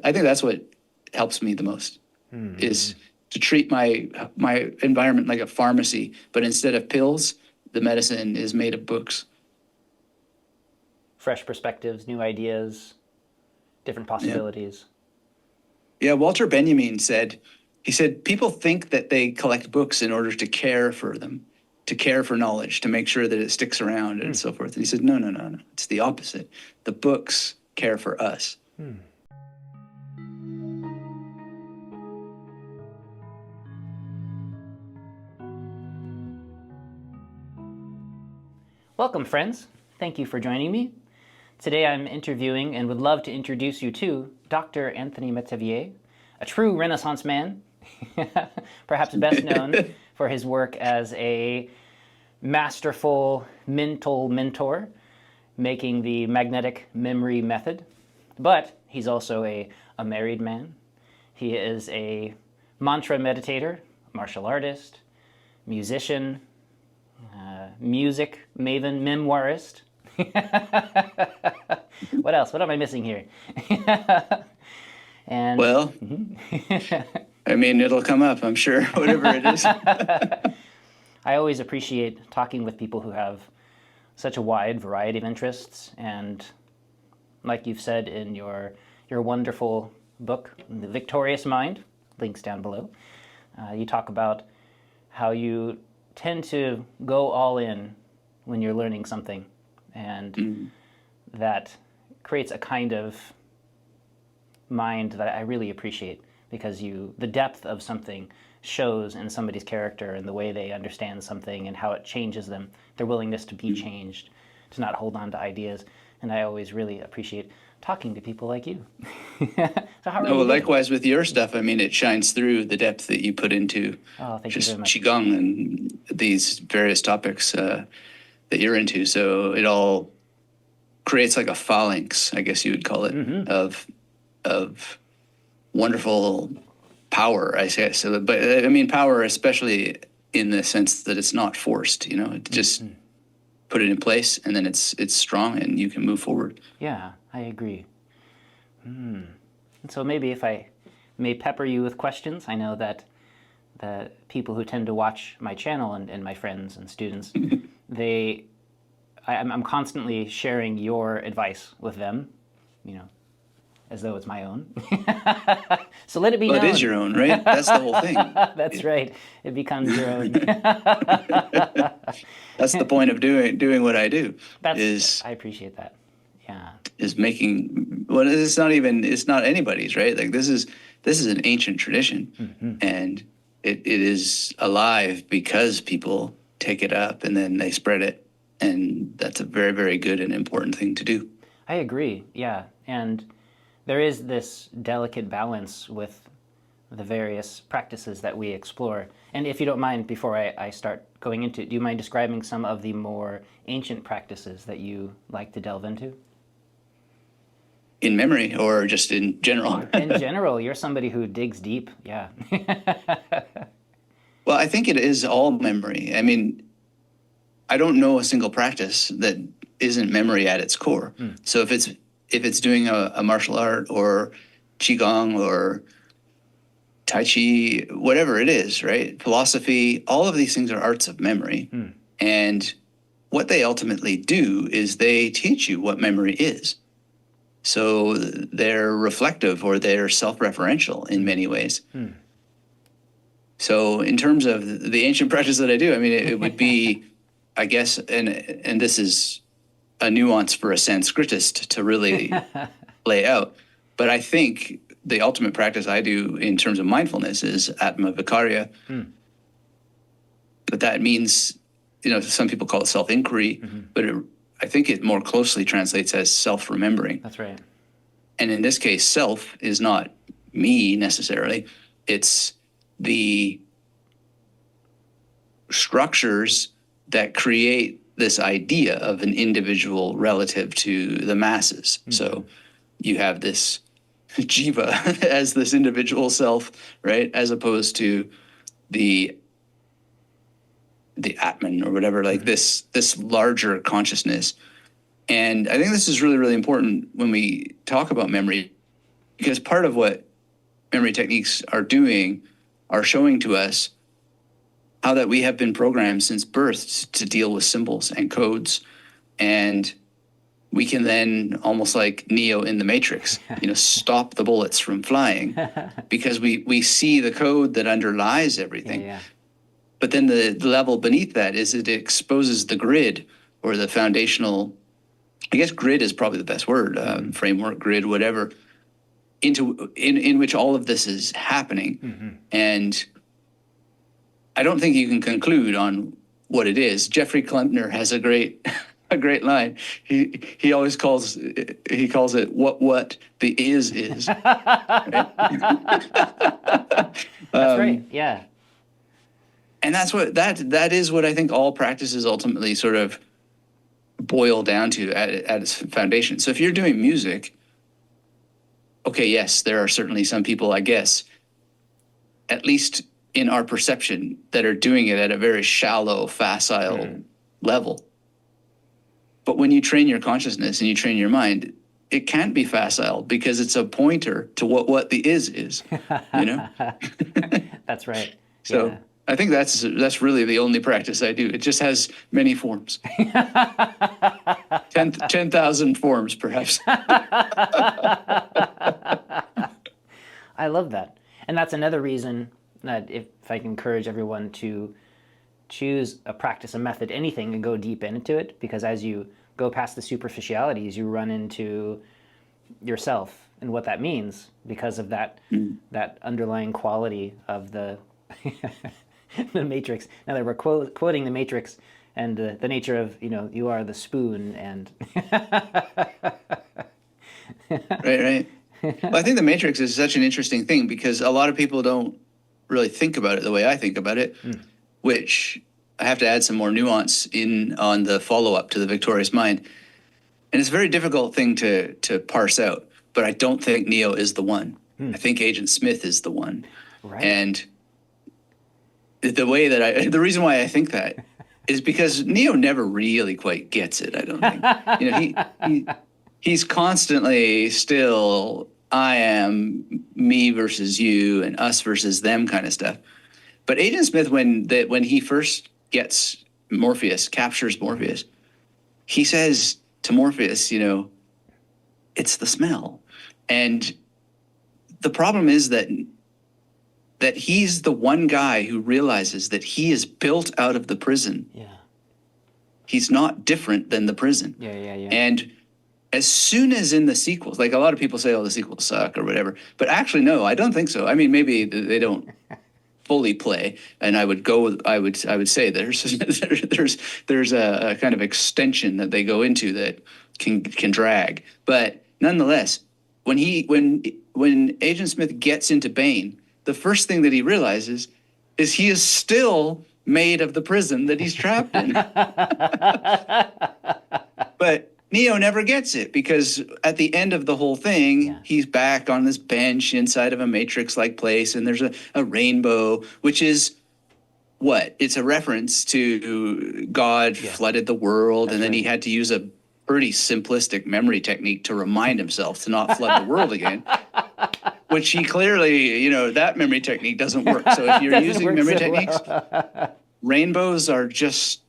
I think that's what helps me the most, is to treat my environment like a pharmacy, but instead of pills, the medicine is made of books. Fresh perspectives, new ideas, different possibilities. Yeah, Walter Benjamin said, people think that they collect books in order to care for them, to care for knowledge, to make sure that it sticks around and so forth. And he said, no. It's the opposite. The books care for us. Welcome, friends. Thank you for joining me. Today I'm interviewing and would love to introduce you to Dr. Anthony Metivier, a true Renaissance man, perhaps best known for his work as a masterful mental mentor, making the magnetic memory method. But he's also a married man. He is a mantra meditator, martial artist, musician, music maven, memoirist. What else? What am I missing here? And well, I mean, it'll come up, I'm sure, whatever it is. I always appreciate talking with people who have such a wide variety of interests, and like you've said in your wonderful book, The Victorious Mind, links down below, you talk about how you tend to go all in when you're learning something, and that creates a kind of mind that I really appreciate, because the depth of something shows in somebody's character and the way they understand something and how it changes them, their willingness to be changed, to not hold on to ideas. And I always really appreciate talking to people like you. So how are you doing? Likewise with your stuff. I mean, it shines through the depth that you put into thank you very much. Qigong and these various topics that you're into. So it all creates like a phalanx, I guess you would call it, of wonderful power, I guess. So, but I mean, power, especially in the sense that it's not forced. It's just put it in place, and then it's strong, and you can move forward. Yeah, I agree. And so maybe if I may pepper you with questions, I know that the people who tend to watch my channel and my friends and students, I'm constantly sharing your advice with them, as though it's my own. So let it be known. It is your own, right? That's the whole thing. That's right. It becomes your own. That's the point of doing what I do. I appreciate that. Yeah. Is making, it's not anybody's, right? Like this is an ancient tradition, and it is alive because people take it up and then they spread it, and that's a very, very good and important thing to do. I agree. Yeah, and there is this delicate balance with the various practices that we explore. And if you don't mind, before I start going into it, do you mind describing some of the more ancient practices that you like to delve into? In memory or just in general? In general, you're somebody who digs deep, yeah. Well, I think it is all memory. I mean, I don't know a single practice that isn't memory at its core. So if it's doing a martial art or Qigong or Tai Chi, whatever it is, right? Philosophy, all of these things are arts of memory. And what they ultimately do is they teach you what memory is. So they're reflective, or they're self-referential in many ways. So in terms of the ancient practice that I do, I mean, it would be, I guess, and this is a nuance for a Sanskritist to really lay out, but I think the ultimate practice I do in terms of mindfulness is Atma Vikarya. But that means, some people call it self-inquiry, but I think it more closely translates as self-remembering. That's right. And in this case, self is not me necessarily. It's the structures that create this idea of an individual relative to the masses. So you have this jiva as this individual self, right? As opposed to the Atman or whatever, like this larger consciousness. And I think this is really, really important when we talk about memory, Because part of what memory techniques are doing are showing to us how that we have been programmed since birth to deal with symbols and codes. And we can then, almost like Neo in the Matrix, stop the bullets from flying because we see the code that underlies everything. Yeah. But then the level beneath that is it exposes the grid, or the foundational, I guess grid is probably the best word, framework, grid, whatever, in which all of this is happening. And I don't think you can conclude on what it is. Jeffrey Klempner has a great line. He always calls it what the is. Right? That's right. Yeah. And that's what that is what I think all practices ultimately sort of boil down to at its foundation. So if you're doing music, okay, yes, there are certainly some people, I guess, at least in our perception, that are doing it at a very shallow, facile level. But when you train your consciousness and you train your mind, it can't be facile because it's a pointer to what the is, That's right. So yeah. I think that's really the only practice I do. It just has many forms. 10,000 forms, perhaps. I love that. And that's another reason that if I can encourage everyone to choose a practice, a method, anything, and go deep into it, because as you go past the superficialities, you run into yourself and what that means because of that that underlying quality of the the Matrix. Now that we're quoting the Matrix and the nature of, you are the spoon and Right. Well, I think the Matrix is such an interesting thing because a lot of people don't really think about it the way I think about it, which I have to add some more nuance on the follow-up to the Victorious Mind. And it's a very difficult thing to parse out, but I don't think Neo is the one. I think Agent Smith is the one. Right. And the reason why I think that is because Neo never really quite gets it, I don't think. He's constantly still, I am me versus you and us versus them kind of stuff. But Agent Smith, when he first gets captures Morpheus, he says to Morpheus, it's the smell. And the problem is that he's the one guy who realizes that he is built out of the prison. Yeah. He's not different than the prison. Yeah. And as soon as in the sequels, like a lot of people say, oh, the sequels suck or whatever, but actually, no, I don't think so. I mean, maybe they don't fully play, and I would say there's a kind of extension that they go into that can drag, but nonetheless, when Agent Smith gets into Bane, the first thing that he realizes is he is still made of the prison that he's trapped in. But Neo never gets it because at the end of the whole thing, he's back on this bench inside of a matrix-like place, and there's a rainbow, which is what? It's a reference to God flooded the world, and then he had to use a pretty simplistic memory technique to remind himself to not flood the world again, which he clearly, that memory technique doesn't work. So if you're using memory techniques, rainbows are just,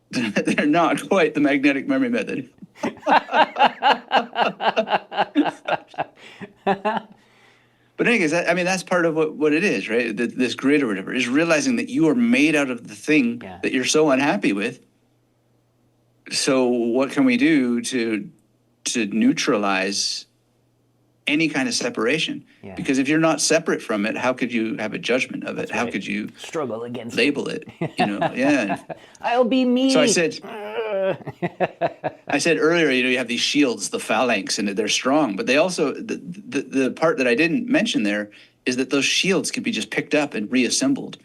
they're not quite the magnetic memory method. But anyways, that's part of what it is, right? This grid or whatever is realizing that you are made out of the thing that you're so unhappy with. So what can we do to neutralize any kind of separation? Yeah. Because if you're not separate from it, how could you have a judgment of it? That's how right. could you struggle against label it? Yeah. I'll be me. So I said earlier, you have these shields, the phalanx, and they're strong, but they also the part that I didn't mention there is that those shields can be just picked up and reassembled.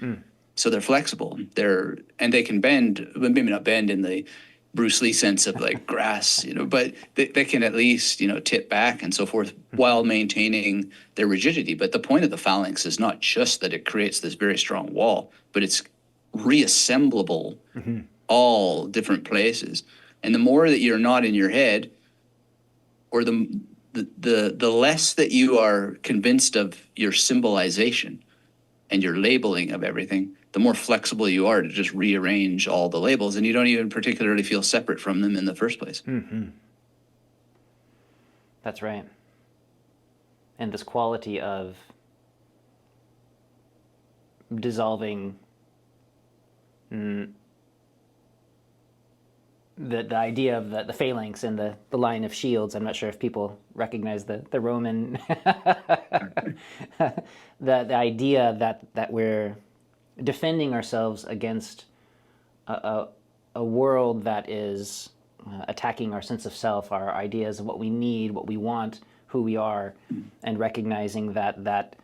So they're flexible. And they can bend, maybe not bend in the Bruce Lee sense of like grass, but they can at least, tip back and so forth while maintaining their rigidity. But the point of the phalanx is not just that it creates this very strong wall, but it's reassemblable all different places. And the more that you're not in your head, or the the less that you are convinced of your symbolization and your labeling of everything, the more flexible you are to just rearrange all the labels, and you don't even particularly feel separate from them in the first place. That's right. And this quality of dissolving the idea of the phalanx and the line of shields. I'm not sure if people recognize the Roman the idea that we're defending ourselves against a world that is attacking our sense of self, our ideas of what we need, what we want, who we are, and recognizing that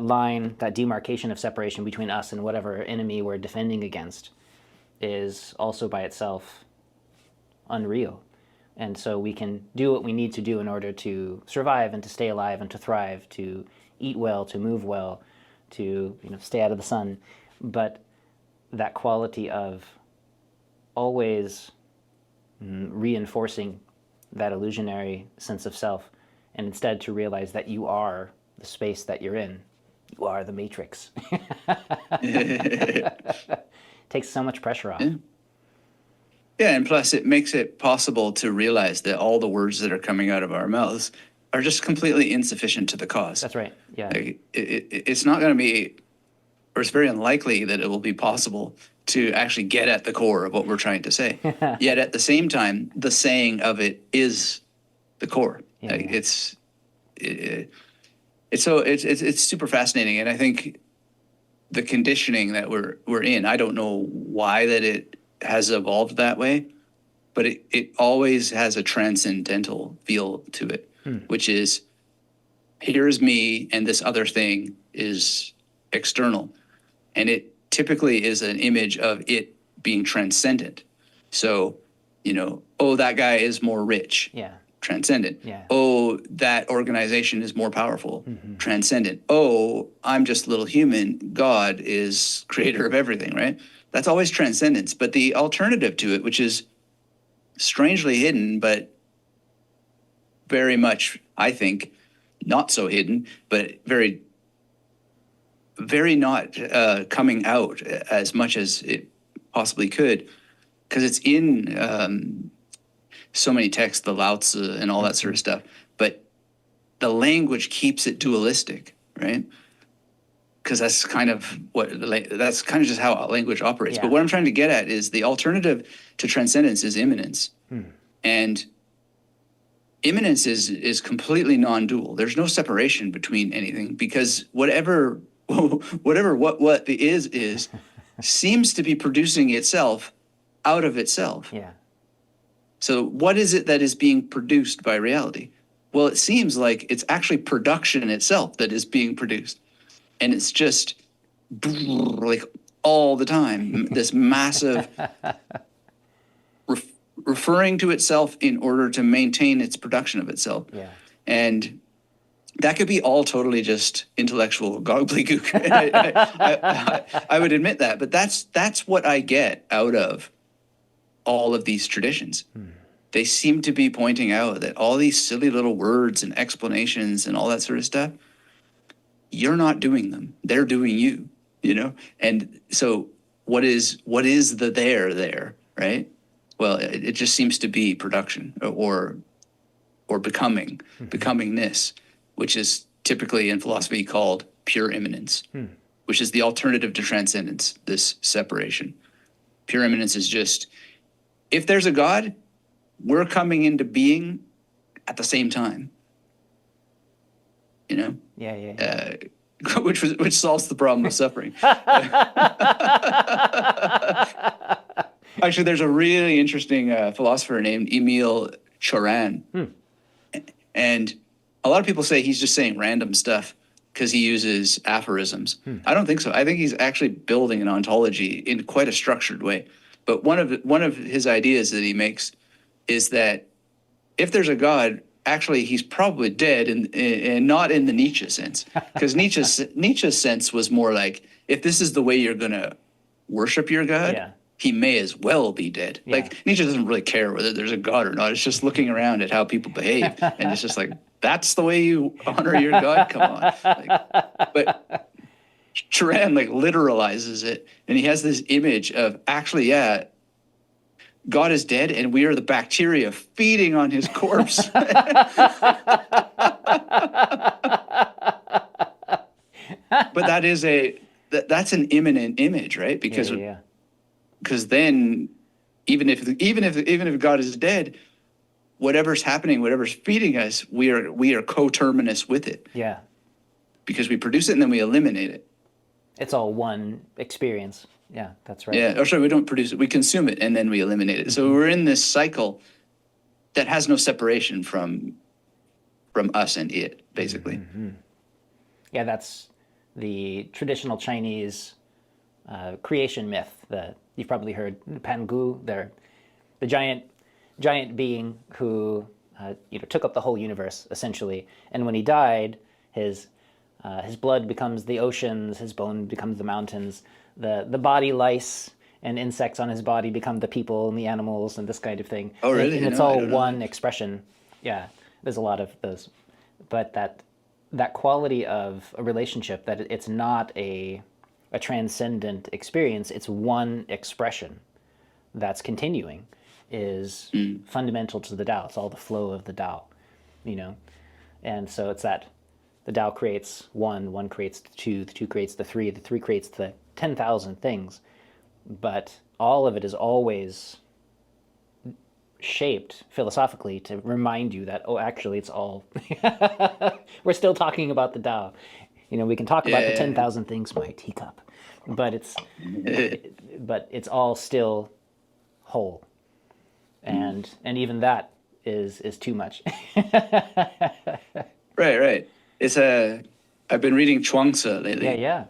line, that demarcation of separation between us and whatever enemy we're defending against is also by itself unreal. And so we can do what we need to do in order to survive and to stay alive and to thrive, to eat well, to move well, to stay out of the sun. But that quality of always reinforcing that illusionary sense of self, and instead to realize that you are the space that you're in. You are the matrix. Takes so much pressure off. Yeah, and plus it makes it possible to realize that all the words that are coming out of our mouths are just completely insufficient to the cause. That's right, yeah. Like, it's not going to be, or it's very unlikely that it will be possible to actually get at the core of what we're trying to say. Yet at the same time, the saying of it is the core. Yeah, like, yeah. It's super fascinating, and I think the conditioning that we're in, I don't know why that it has evolved that way, but it always has a transcendental feel to it, which is, here's me and this other thing is external. And it typically is an image of it being transcendent. So, oh, that guy is more rich. Yeah. Transcendent. Yeah. Oh, that organization is more powerful. Transcendent. Oh, I'm just a little human. God is creator of everything, right? That's always transcendence. But the alternative to it, which is strangely hidden, but very much, I think, not so hidden, but very, very not coming out as much as it possibly could, because it's in so many texts, the Lao Tzu and all that sort of stuff. But the language keeps it dualistic, right? Because that's kind of just how language operates. Yeah. But what I'm trying to get at is the alternative to transcendence is immanence. And immanence is completely non-dual. There's no separation between anything, because whatever what is seems to be producing itself out of itself. Yeah. So what is it that is being produced by reality? Well, it seems like it's actually production itself that is being produced. And it's just like all the time, this massive referring to itself in order to maintain its production of itself. Yeah. And that could be all totally just intellectual gobbledygook. I would admit that, but that's what I get out of all of these traditions. They seem to be pointing out that all these silly little words and explanations and all that sort of stuff, you're not doing them. They're doing you, And so what is the there, right? Well, it just seems to be production or becomingness, which is typically in philosophy called pure immanence, which is the alternative to transcendence, this separation. Pure immanence is just, if there's a God, we're coming into being at the same time. Yeah. Which solves the problem of suffering. Actually, there's a really interesting philosopher named Emile Choran. And a lot of people say he's just saying random stuff because he uses aphorisms. I don't think so. I think he's actually building an ontology in quite a structured way. But one of his ideas that he makes is that if there's a God, actually he's probably dead, and not in the Nietzsche sense. Because Nietzsche's sense was more like, if this is the way you're going to worship your God, he may as well be dead. Yeah. Like Nietzsche doesn't really care whether there's a God or not. It's just looking around at how people behave, and it's just like, that's the way you honor your God. Come on. But Turan like literalizes it, and he has this image of actually, yeah, God is dead, and we are the bacteria feeding on his corpse. But that's an imminent image, right? Because then even if God is dead, whatever's happening, whatever's feeding us, we are coterminous with it. Yeah. Because we produce it and then we eliminate it. It's all one experience. Yeah, that's right. Yeah, or sorry, we don't produce it. We consume it and then we eliminate it. So we're in this cycle that has no separation from us and it, basically. Yeah, that's the traditional Chinese creation myth that you've probably heard. Pangu, the giant being who took up the whole universe essentially, and when he died, his blood becomes the oceans, his bone becomes the mountains, the body lice and insects on his body become the people and the animals and this kind of thing. Oh, really? And it's all one expression. Yeah, there's a lot of those, but that quality of a relationship, that it's not a transcendent experience, it's one expression that's continuing, is fundamental to the Tao. It's all the flow of the Tao, and so it's that the Tao creates one creates the two creates the three creates the 10,000 things, but all of it is always shaped philosophically to remind you that, actually it's all we're still talking about the Tao. We can talk about the 10,000 things, my teacup, but it's all still whole, and even that is too much. Right. I've been reading Chuang-Tzu lately. Yeah.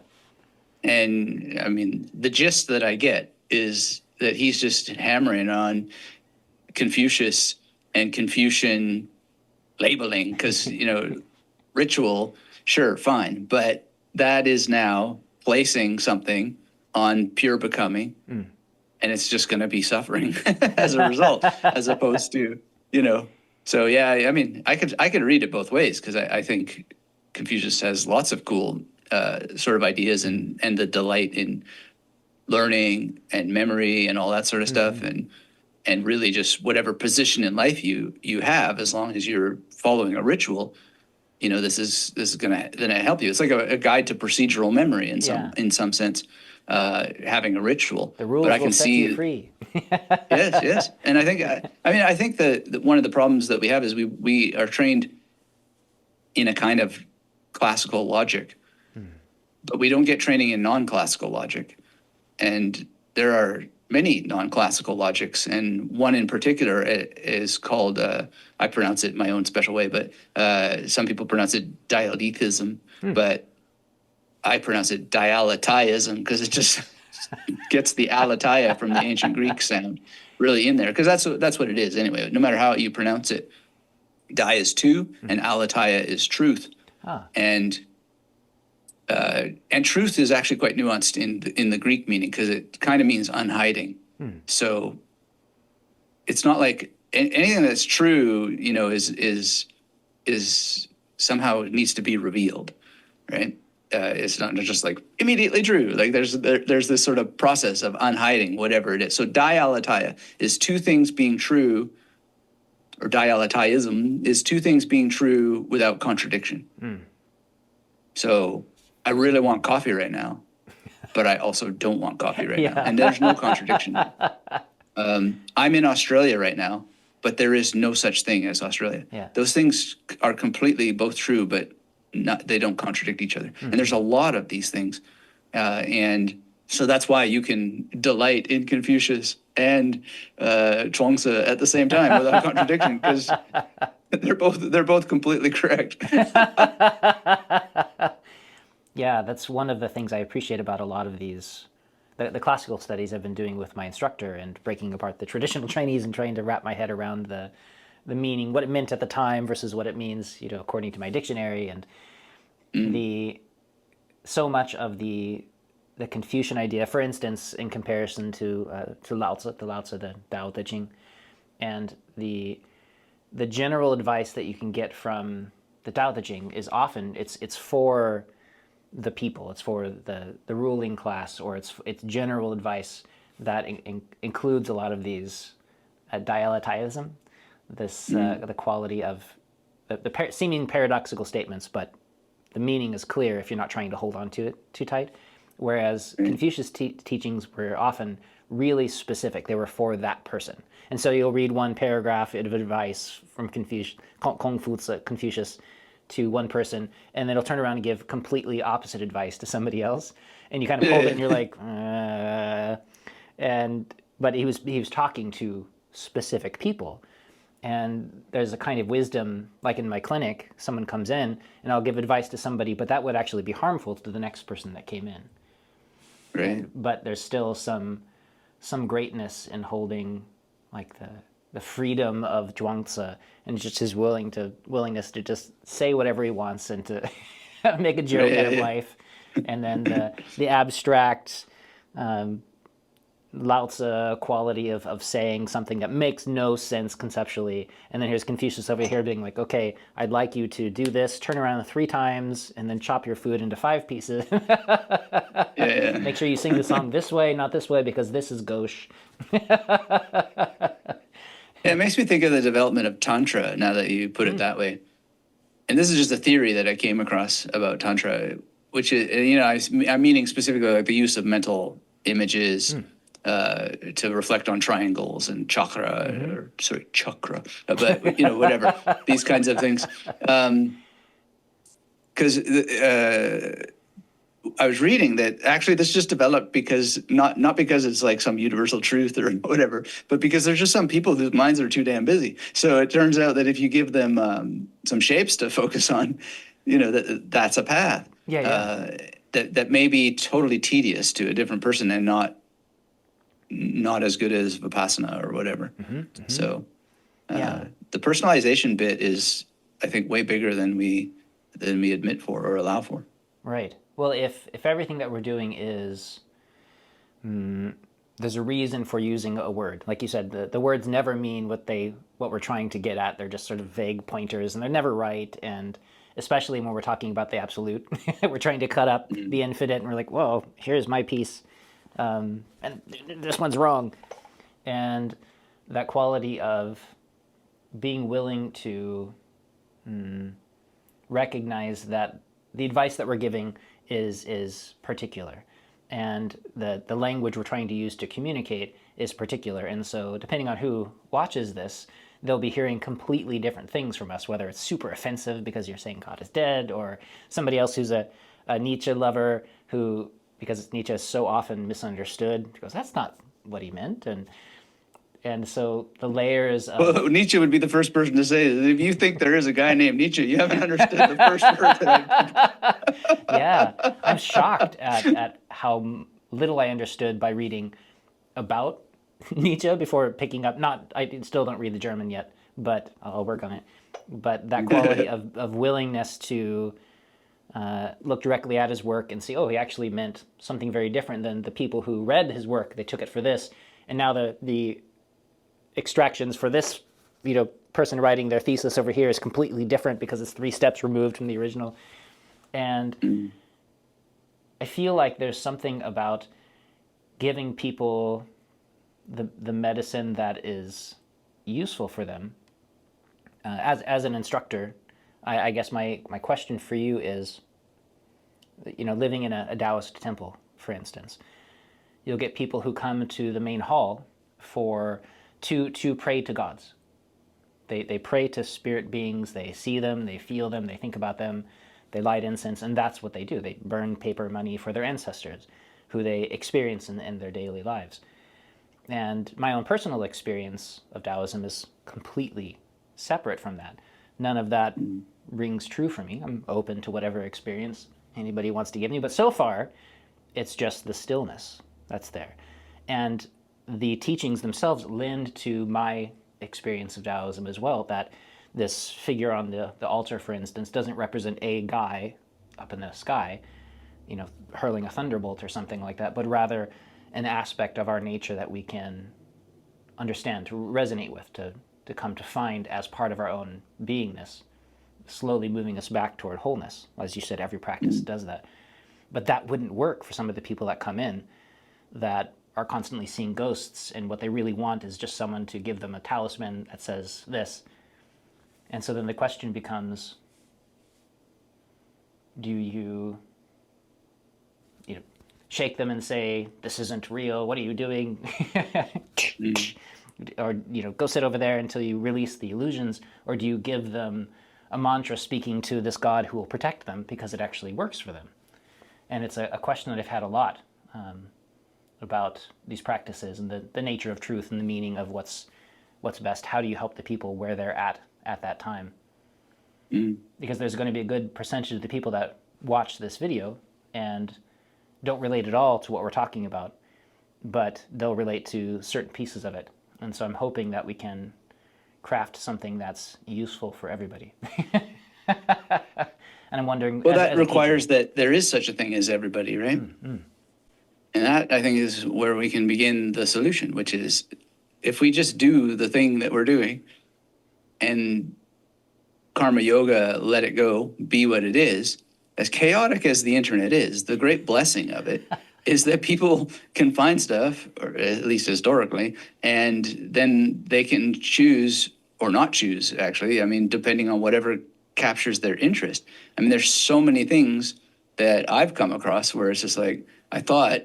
And I mean, the gist that I get is that he's just hammering on Confucius and Confucian labeling, because ritual, sure, fine, but that is now placing something on pure becoming, and it's just going to be suffering as a result, as opposed to So yeah, I mean, I could read it both ways, because I think Confucius has lots of cool sort of ideas and the delight in learning and memory and all that sort of stuff, and really just whatever position in life you have, as long as you're following a ritual, this is gonna help you. It's like a guide to procedural memory in some sense, having a ritual. The rules will set you free. Yes, and I think that one of the problems that we have is we are trained in a kind of classical logic, but we don't get training in non-classical logic, and there are many non-classical logics, and one in particular is called, I pronounce it my own special way, but some people pronounce it dialechism, but I pronounce it dialechism because it just gets the aletheia from the ancient Greek sound really in there, because that's what it is anyway. No matter how you pronounce it, di is two, and aletheia is truth, and truth is actually quite nuanced in the Greek meaning, because it kind of means unhiding. So it's not like anything that's true, is somehow needs to be revealed, right? It's not just like immediately true. Like there's this sort of process of unhiding whatever it is. So dialetheia is two things being true, or dialetheism is two things being true without contradiction. So I really want coffee right now, but I also don't want coffee right now, and there's no contradiction. I'm in Australia right now, but there is no such thing as Australia. Those things are completely both true, but they don't contradict each other. And there's a lot of these things. And so that's why you can delight in Confucius and Chuang-Tzu at the same time without contradiction, because they're both completely correct. Yeah, that's one of the things I appreciate about a lot of these, the classical studies I've been doing with my instructor, and breaking apart the traditional Chinese and trying to wrap my head around the meaning, what it meant at the time versus what it means, according to my dictionary, and so much of the the Confucian idea, for instance, in comparison to Lao Tzu, the Tao Te Ching, and the general advice that you can get from the Tao Te Ching is often it's for the people, it's for the ruling class, or it's general advice that includes a lot of these dialectism, this the quality of the seeming paradoxical statements, but the meaning is clear if you're not trying to hold on to it too tight. Whereas Confucius' teachings were often really specific. They were for that person. And so you'll read one paragraph of advice from Confucius to one person, and then it'll turn around and give completely opposite advice to somebody else. And you kind of hold it and you're like, but he was talking to specific people. And there's a kind of wisdom, like in my clinic, someone comes in and I'll give advice to somebody, but that would actually be harmful to the next person that came in. Right. But there's still some greatness in holding like the freedom of Zhuangzi and just his willingness to just say whatever he wants and to make a joke out of life. And then the abstract Lao Tzu quality of saying something that makes no sense conceptually. And then here's Confucius over here being like, okay, I'd like you to do this, turn around 3 times, and then chop your food into 5 pieces. Make sure you sing the song this way, not this way, because this is gauche. It makes me think of the development of Tantra, now that you put it that way. And this is just a theory that I came across about Tantra, which is, I'm meaning specifically like the use of mental images to reflect on triangles and chakra, but whatever, these kinds of things. Because I was reading that actually this just developed because not because it's like some universal truth or whatever, but because there's just some people whose minds are too damn busy. So it turns out that if you give them some shapes to focus on, that's a path. That may be totally tedious to a different person and not as good as Vipassana or whatever. So the personalization bit is, I think, way bigger than we admit for or allow for. Right. Well, if everything that we're doing is, there's a reason for using a word. Like you said, the words never mean what we're trying to get at. They're just sort of vague pointers, and they're never right. And especially when we're talking about the absolute, we're trying to cut up the infinite, and we're like, whoa, here's my piece. And this one's wrong. And that quality of being willing to recognize that the advice that we're giving is particular, and the language we're trying to use to communicate is particular. And so depending on who watches this, they'll be hearing completely different things from us, whether it's super offensive because you're saying God is dead, or somebody else who's a Nietzsche lover who, because Nietzsche is so often misunderstood, goes, that's not what he meant. And so the layers of... Well, Nietzsche would be the first person to say that if you think there is a guy named Nietzsche, you haven't understood the first word that Yeah, I'm shocked at how little I understood by reading about Nietzsche before picking up... I still don't read the German yet, but I'll work on it. But that quality of willingness to look directly at his work and see, oh, he actually meant something very different than the people who read his work. They took it for this. And now the extractions for this, person writing their thesis over here is completely different because it's 3 steps removed from the original. And I feel like there's something about giving people the medicine that is useful for them. As an instructor, I guess my question for you is, living in a Taoist temple, for instance, you'll get people who come to the main hall to pray to gods. They pray to spirit beings. They see them, they feel them, they think about them, they light incense, and that's what they do. They burn paper money for their ancestors, who they experience in their daily lives. And my own personal experience of Taoism is completely separate from that. None of that rings true for me. I'm open to whatever experience anybody wants to give me, but so far, it's just the stillness that's there. And the teachings themselves lend to my experience of Taoism as well, that this figure on the altar, for instance, doesn't represent a guy up in the sky. hurling a thunderbolt or something like that, but rather an aspect of our nature that we can understand, to resonate with, to come to find as part of our own beingness, slowly moving us back toward wholeness. As you said, every practice does that. But that wouldn't work for some of the people that come in that are constantly seeing ghosts, and what they really want is just someone to give them a talisman that says this. And so then the question becomes, do you shake them and say, this isn't real, what are you doing? Or go sit over there until you release the illusions? Or do you give them a mantra speaking to this God who will protect them because it actually works for them? And it's a question that I've had a lot about these practices and the nature of truth and the meaning of what's best. How do you help the people where they're at that time? Because there's going to be a good percentage of the people that watch this video and don't relate at all to what we're talking about, but they'll relate to certain pieces of it. And so I'm hoping that we can craft something that's useful for everybody. And I'm wondering... Well, that requires that there is such a thing as everybody, right? And that, I think, is where we can begin the solution, which is if we just do the thing that we're doing and karma yoga, let it go, be what it is, as chaotic as the internet is, the great blessing of it is that people can find stuff, or at least historically, and then they can choose or not choose, actually. I mean, depending on whatever captures their interest. I mean, there's so many things that I've come across where it's just like, I thought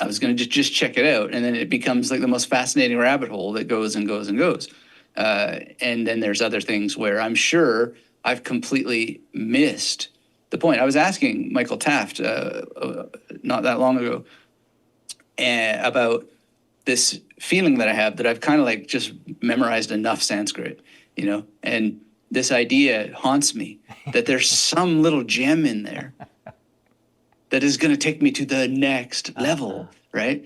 I was going to just check it out, and then it becomes like the most fascinating rabbit hole that goes and goes and goes. And then there's other things where I'm sure I've completely missed the point. I was asking Michael Taft not that long ago about this feeling that I have that I've kind of like just memorized enough Sanskrit, and this idea haunts me that there's some little gem in there that is going to take me to the next level, right?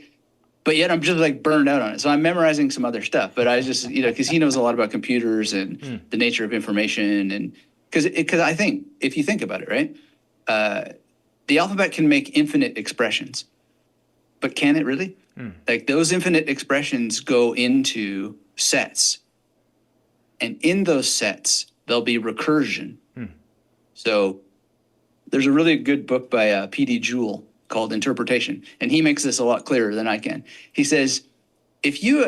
But yet I'm just like burned out on it. So I'm memorizing some other stuff, but I just, because he knows a lot about computers and the nature of information. And because I think, if you think about it, right, the alphabet can make infinite expressions, but can it really? Like those infinite expressions go into sets. And in those sets, there'll be recursion. So there's a really good book by P.D. Jewell called Interpretation, and he makes this a lot clearer than I can. He says, if you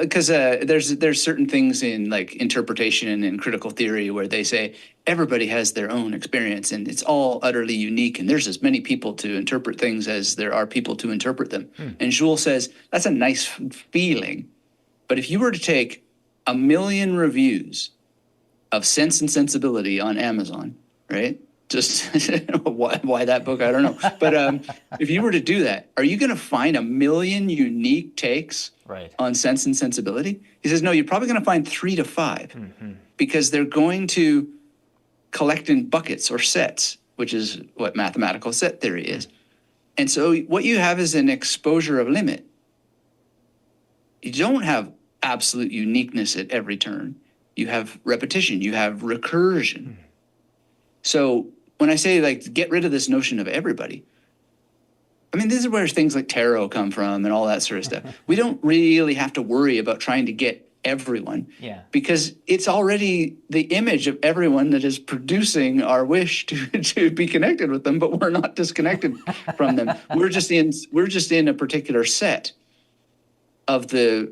because there's certain things in like interpretation and critical theory where they say everybody has their own experience and it's all utterly unique, and there's as many people to interpret things as there are people to interpret them. And Jewell says that's a nice feeling, but if you were to take 1 million reviews of Sense and Sensibility on Amazon, right? Just why that book, I don't know. But if you were to do that, are you going to find 1 million unique takes on Sense and Sensibility? He says, no, you're probably going to find 3 to 5 because they're going to collect in buckets or sets, which is what mathematical set theory is. And so what you have is an exposure of limit. You don't have absolute uniqueness at every turn. You have repetition, you have recursion. So when I say like get rid of this notion of everybody, I mean, this is where things like tarot come from and all that sort of stuff. We don't really have to worry about trying to get everyone because it's already the image of everyone that is producing our wish to be connected with them, but we're not disconnected from them. We're just in a particular set of the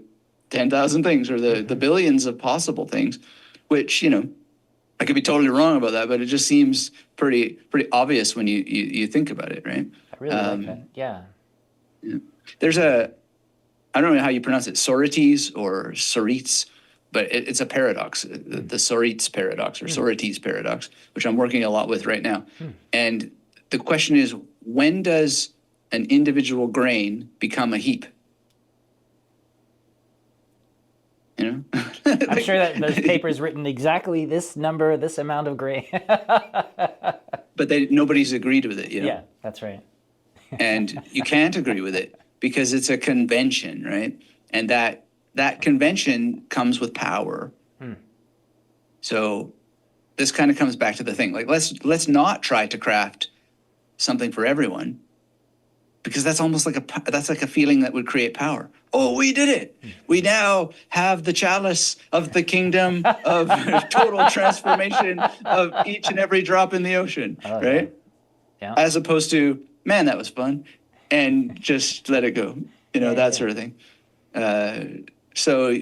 10,000 things or the billions of possible things, which, I could be totally wrong about that, but it just seems pretty obvious when you think about it, right? I really like that. Yeah. There's I don't know how you pronounce it, Sorites or Sorites, but it's a paradox, the Sorites paradox or Sorites paradox, which I'm working a lot with right now. And the question is, when does an individual grain become a heap? I'm sure that those papers written exactly this number, this amount of grain. But nobody's agreed with it, Yeah, that's right. And you can't agree with it because it's a convention, right? And that convention comes with power. So this kind of comes back to the thing. Like let's not try to craft something for everyone, because that's almost like a feeling that would create power. Oh, we did it. We now have the chalice of the kingdom of total transformation of each and every drop in the ocean, right? Yeah. As opposed to, man, that was fun, and just let it go, that sort of thing. So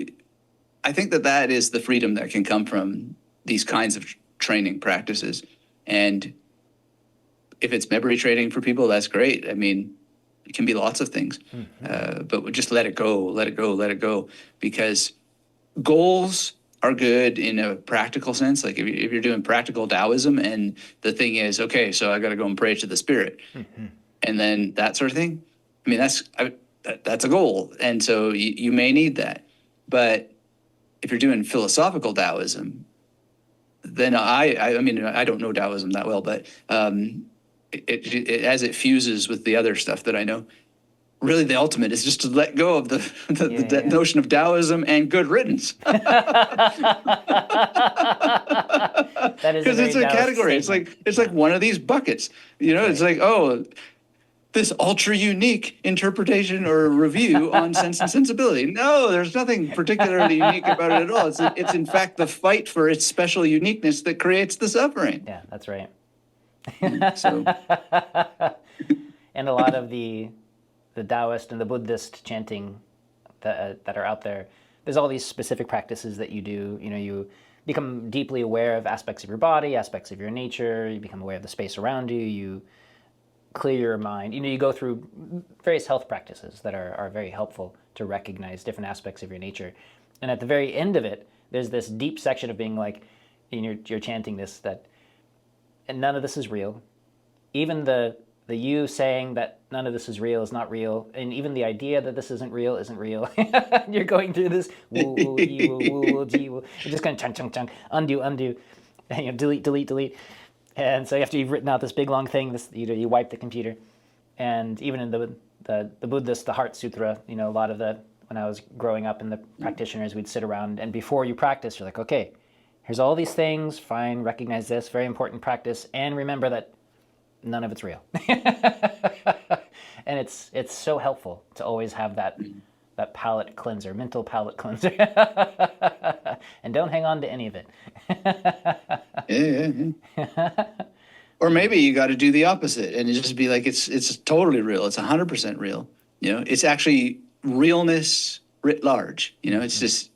I think that is the freedom that can come from these kinds of training practices. And if it's memory training for people, that's great. I mean, it can be lots of things, but just let it go, let it go, let it go. Because goals are good in a practical sense. Like if you're doing practical Taoism and the thing is, okay, so I got to go and pray to the spirit, and then that sort of thing. I mean, that's a goal, and so you may need that. But if you're doing philosophical Taoism, then I mean, I don't know Taoism that well, but it as it fuses with the other stuff that I know, really the ultimate is just to let go of the notion of Taoism and good riddance. That is because it's a Taoist category. statement. It's like one of these buckets. It's like, oh, this ultra unique interpretation or review on Sense and Sensibility. No, there's nothing particularly unique about it at all. It's in fact the fight for its special uniqueness that creates the suffering. Yeah, that's right. So, and a lot of the Taoist and the Buddhist chanting that are out there, there's all these specific practices that you do. You become deeply aware of aspects of your body, aspects of your nature. You become aware of the space around you. You clear your mind. You go through various health practices that are very helpful to recognize different aspects of your nature. And at the very end of it, there's this deep section of being like, you're chanting this, that and none of this is real. Even the you saying that none of this is real is not real, and even the idea that this isn't real isn't real. You're going through this woo woo ee, woo woo woo gee woo. You're just going chung chung chung, undo, and delete. And so after you've written out this big long thing, you wipe the computer. And even in the Buddhist, the Heart Sutra, a lot of when I was growing up, and the practitioners, we'd sit around, and before you practice, you're like, okay, here's all these things, fine, recognize this, very important practice, and remember that none of it's real. And it's so helpful to always have that palate cleanser, mental palate cleanser. And don't hang on to any of it. Yeah. Or maybe you got to do the opposite and just be like, it's totally real. It's 100% real. It's actually realness writ large. It's just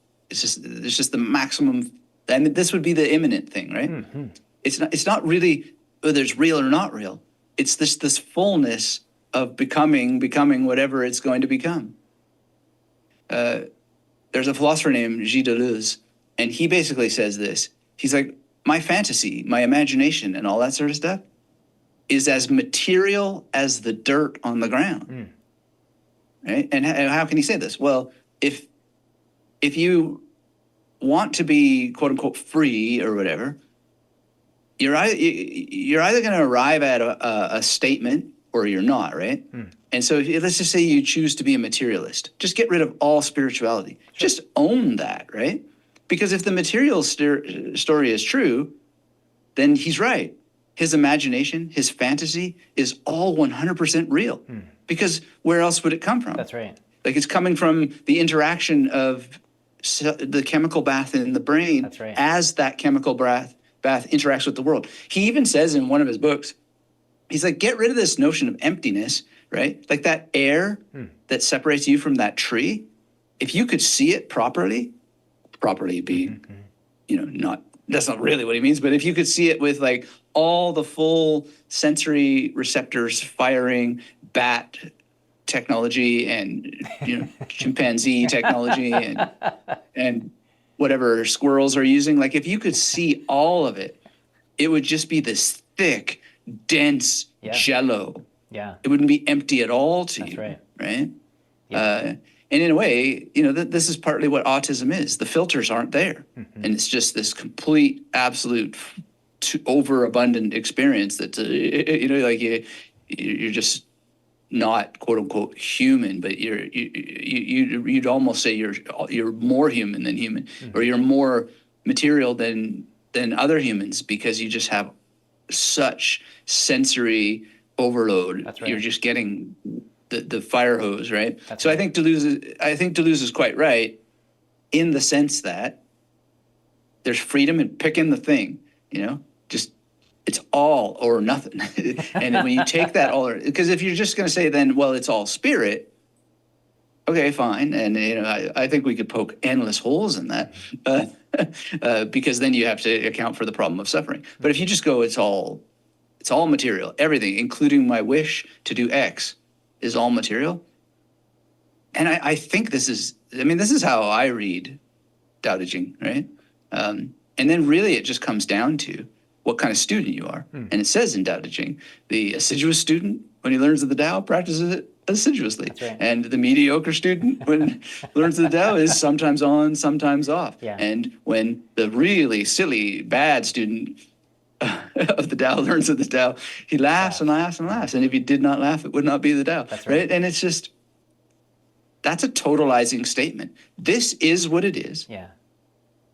the maximum. I mean, this would be the imminent thing, right? Mm-hmm. It's not really whether it's real or not real. It's this fullness of becoming whatever it's going to become. There's a philosopher named Gilles Deleuze, and he basically says this. He's like, my fantasy, my imagination, and all that sort of stuff is as material as the dirt on the ground. Right? And how can he say this? Well, if you want to be quote unquote free or whatever, you're either going to arrive at a statement or you're not, right? And so let's just say you choose to be a materialist. Just get rid of all spirituality. Sure. Just own that, right? Because if the material story is true, then he's right. His imagination, his fantasy is all 100% real. Because where else would it come from? That's right. Like it's coming from the interaction of the chemical bath in the brain. That's right. As that chemical bath interacts with the world. He even says in one of his books, he's like, get rid of this notion of emptiness, right? Like that air that separates you from that tree. If you could see it properly being, that's not really what he means, but if you could see it with like all the full sensory receptors firing, bat technology and chimpanzee technology and whatever squirrels are using, like if you could see all of it, it would just be this thick, dense jello. Yeah. It wouldn't be empty at all to you. That's right. Yeah. And in a way, this is partly what autism is. The filters aren't there. And it's just this complete, absolute, overabundant experience that, you're just not quote unquote human, but you'd almost say you're more human than human, or you're more material than other humans, because you just have such sensory overload. That's right. You're just getting the fire hose, right? That's so right. I think Deleuze is quite right in the sense that there's freedom in picking the thing, just it's all or nothing. And when you take that all, because if you're just going to say then, well, it's all spirit, okay, fine. And, I think we could poke endless holes in that because then you have to account for the problem of suffering. But if you just go, it's all material, everything, including my wish to do X is all material. And I think this is how I read Tao Te Ching, right? And then really it just comes down to what kind of student you are. And it says in Tao Te Ching, the assiduous student, when he learns of the Tao, practices it assiduously. That's right. And the mediocre student, when learns of the Tao, is sometimes on, sometimes off. Yeah. And when the really silly, bad student of the Tao learns of the Tao, he laughs and laughs and laughs. And if he did not laugh, it would not be the Tao. That's right. And it's just, that's a totalizing statement. This is what it is. Yeah.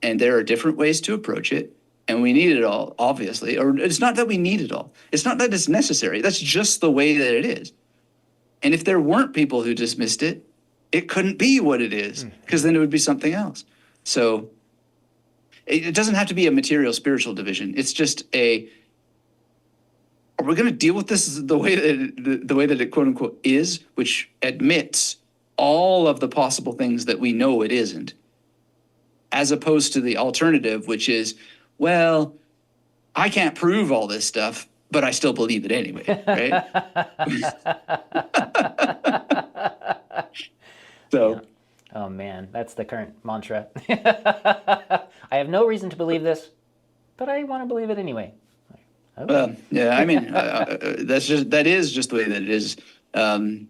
And there are different ways to approach it. And we need it all, obviously. Or it's not that we need it all. It's not that it's necessary. That's just the way that it is. And if there weren't people who dismissed it, it couldn't be what it is, because then it would be something else. So it doesn't have to be a material spiritual division. It's just are we going to deal with this the way that it quote unquote is, which admits all of the possible things that we know it isn't, as opposed to the alternative, which is, well, I can't prove all this stuff, but I still believe it anyway, right? So. Yeah. Oh man, that's the current mantra. I have no reason to believe this, but I want to believe it anyway. Okay. Yeah, that is just the way that it is. And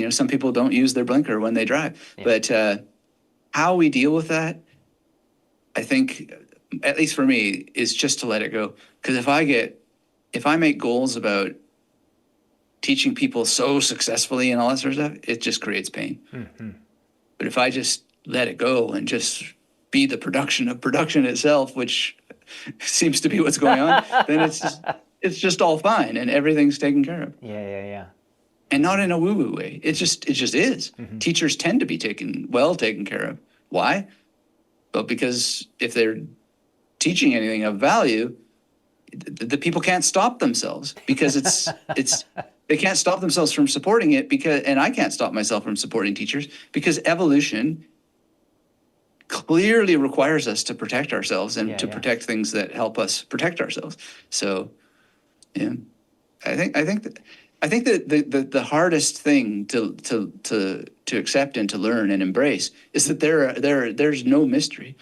some people don't use their blinker when they drive. Yeah. But how we deal with that, I think, at least for me, is just to let it go. Because if I make goals about teaching people so successfully and all that sort of stuff, it just creates pain. Mm-hmm. But if I just let it go and just be the production of production itself, which seems to be what's going on, then it's just all fine and everything's taken care of. Yeah. And not in a woo-woo way. It just is. Mm-hmm. Teachers tend to be taken care of. Why? Well, because if they're teaching anything of value, the people can't stop themselves, because they can't stop themselves from supporting it, and I can't stop myself from supporting teachers, because evolution clearly requires us to protect ourselves and protect things that help us protect ourselves. So, yeah, I think that the hardest thing to accept and to learn and embrace is that there's no mystery.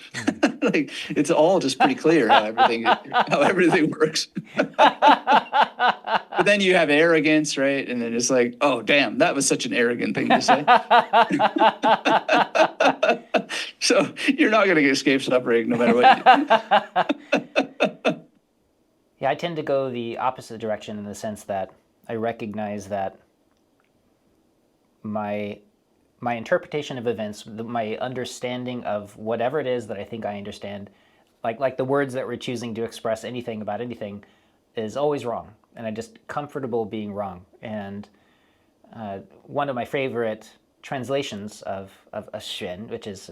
Like, it's all just pretty clear how everything works. But then you have arrogance, right? And then it's like, oh damn, that was such an arrogant thing to say. So you're not going to escape suffering no matter what. Yeah, I tend to go the opposite direction, in the sense that I recognize that my interpretation of events, my understanding of whatever it is that I think I understand, like the words that we're choosing to express anything about anything, is always wrong, and I'm just comfortable being wrong. And one of my favorite translations of a Xuan, which is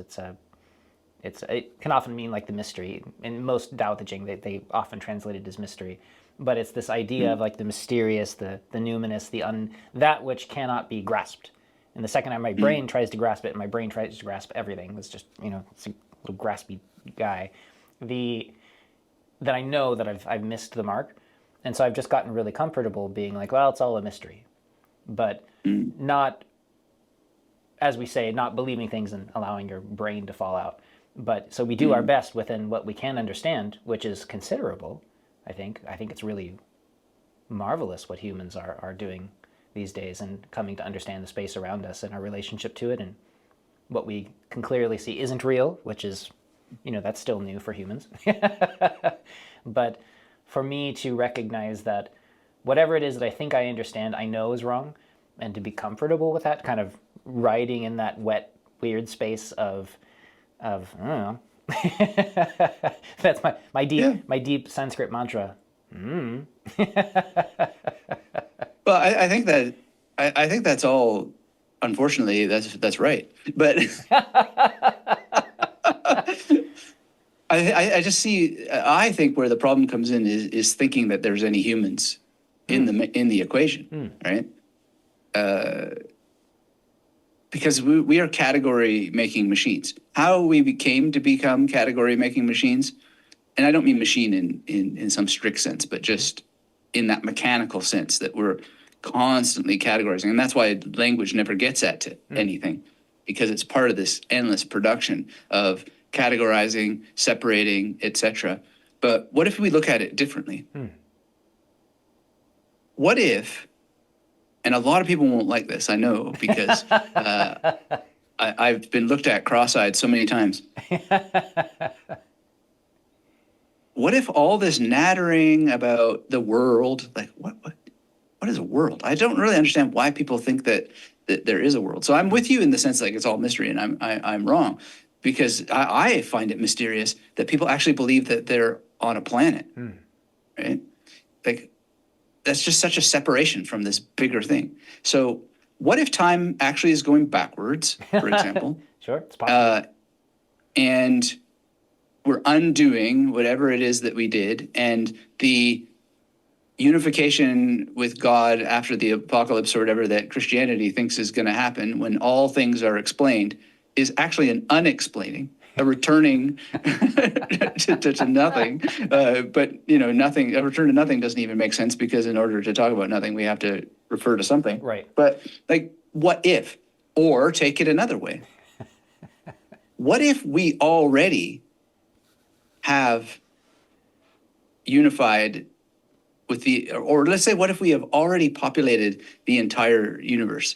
it can often mean like the mystery. In most Tao Te Ching, they often translate it as mystery. But it's this idea of like the mysterious, the numinous, that which cannot be grasped. And the second time my brain tries to grasp it, and my brain tries to grasp everything, it's just, it's a little graspy guy, that I know that I've missed the mark. And so I've just gotten really comfortable being like, well, it's all a mystery. But not, as we say, not believing things and allowing your brain to fall out. But so we do our best within what we can understand, which is considerable. I think it's really marvelous what humans are doing these days, and coming to understand the space around us and our relationship to it, and what we can clearly see isn't real, which is, that's still new for humans. But for me to recognize that whatever it is that I think I understand, I know is wrong, and to be comfortable with that, kind of riding in that wet, weird space of I don't know. That's my deep Sanskrit mantra. Well, I think that's all. Unfortunately, that's right. But I just see. I think where the problem comes in is thinking that there's any humans in the equation, right? Because we are category making machines. How we become category making machines, and I don't mean machine in some strict sense, but just in that mechanical sense that we're constantly categorizing. And that's why language never gets at to anything, because it's part of this endless production of categorizing, separating, etc. But what if we look at it differently? What if, and a lot of people won't like this, I know, because I've been looked at cross-eyed so many times. What if all this nattering about the world, like what is a world? I don't really understand why people think that there is a world. So I'm with you in the sense like it's all mystery, and I'm wrong, because I find it mysterious that people actually believe that they're on a planet, right? Like that's just such a separation from this bigger thing. So what if time actually is going backwards, for example? Sure, it's possible. And we're undoing whatever it is that we did, and the unification with God after the apocalypse or whatever that Christianity thinks is going to happen when all things are explained is actually an unexplaining, a returning to nothing. But nothing. A return to nothing doesn't even make sense, because in order to talk about nothing, we have to refer to something. Right. But like, what if? Or take it another way. What if we already have unified with or let's say, what if we have already populated the entire universe,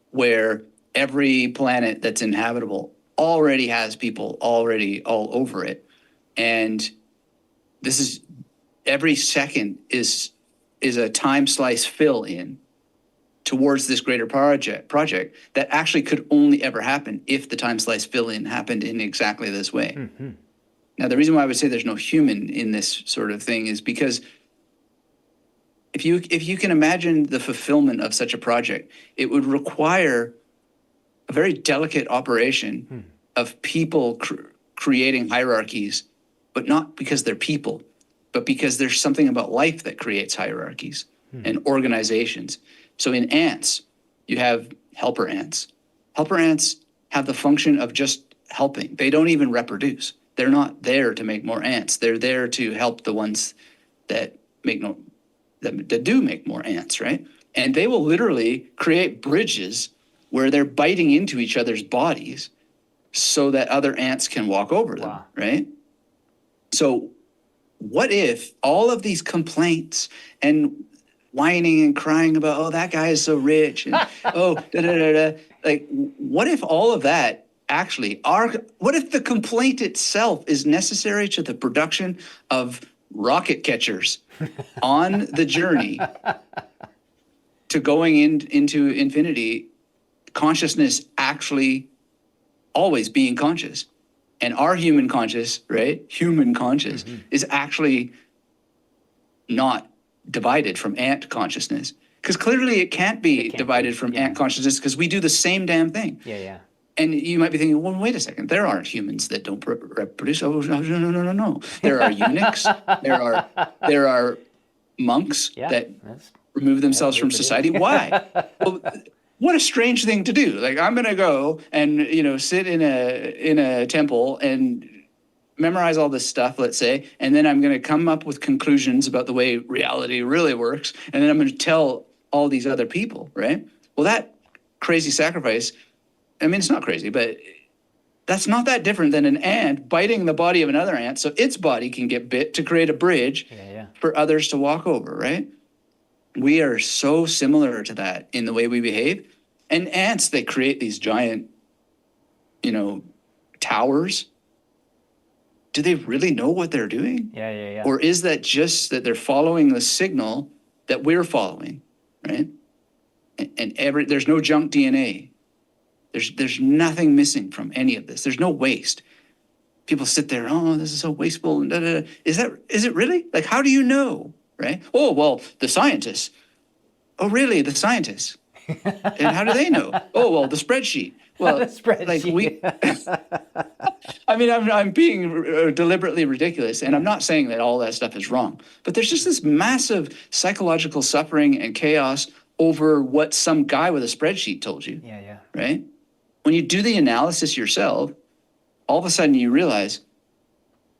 where every planet that's inhabitable already has people already all over it, and this is every second is a time slice fill in towards this greater project that actually could only ever happen if the time slice fill in happened in exactly this way. Now, the reason why I would say there's no human in this sort of thing is because if you can imagine the fulfillment of such a project, it would require a very delicate operation of people creating hierarchies, but not because they're people, but because there's something about life that creates hierarchies and organizations. So in ants, you have helper ants. Helper ants have the function of just helping. They don't even reproduce. They're not there to make more ants. They're there to help the ones that do make more ants, right? And they will literally create bridges where they're biting into each other's bodies so that other ants can walk over them, right? So what if all of these complaints and whining and crying about, oh, that guy is so rich, and oh, like, what if all of that actually what if the complaint itself is necessary to the production of rocket catchers on the journey to going into infinity, consciousness actually always being conscious, and our human conscious, right? Human conscious is actually not divided from ant consciousness, because clearly it can't be divided from ant consciousness, because we do the same damn thing. Yeah. And you might be thinking, well, wait a second, there aren't humans that don't reproduce. Oh, no. There are eunuchs. there are monks that remove themselves from society. Why? Well, what a strange thing to do. Like, I'm going to go and, sit in a temple and memorize all this stuff, let's say, and then I'm going to come up with conclusions about the way reality really works, and then I'm going to tell all these other people, right? Well, that crazy sacrifice, I mean, it's not crazy, but that's not that different than an ant biting the body of another ant so its body can get bit to create a bridge for others to walk over, right? We are so similar to that in the way we behave. And ants, they create these giant, towers. Do they really know what they're doing? Yeah. Or is that just that they're following the signal that we're following, right? And there's no junk DNA. There's nothing missing from any of this. There's no waste. People sit there, oh, this is so wasteful. And da, da, da. Is it really? Like, how do you know, right? Oh, well, the scientists, Oh, really? The scientists? And how do they know? Oh, well, the spreadsheet. Well, The spreadsheet. I mean, I'm being deliberately ridiculous, and I'm not saying that all that stuff is wrong, but there's just this massive psychological suffering and chaos over what some guy with a spreadsheet told you. Yeah. Right? When you do the analysis yourself, all of a sudden you realize,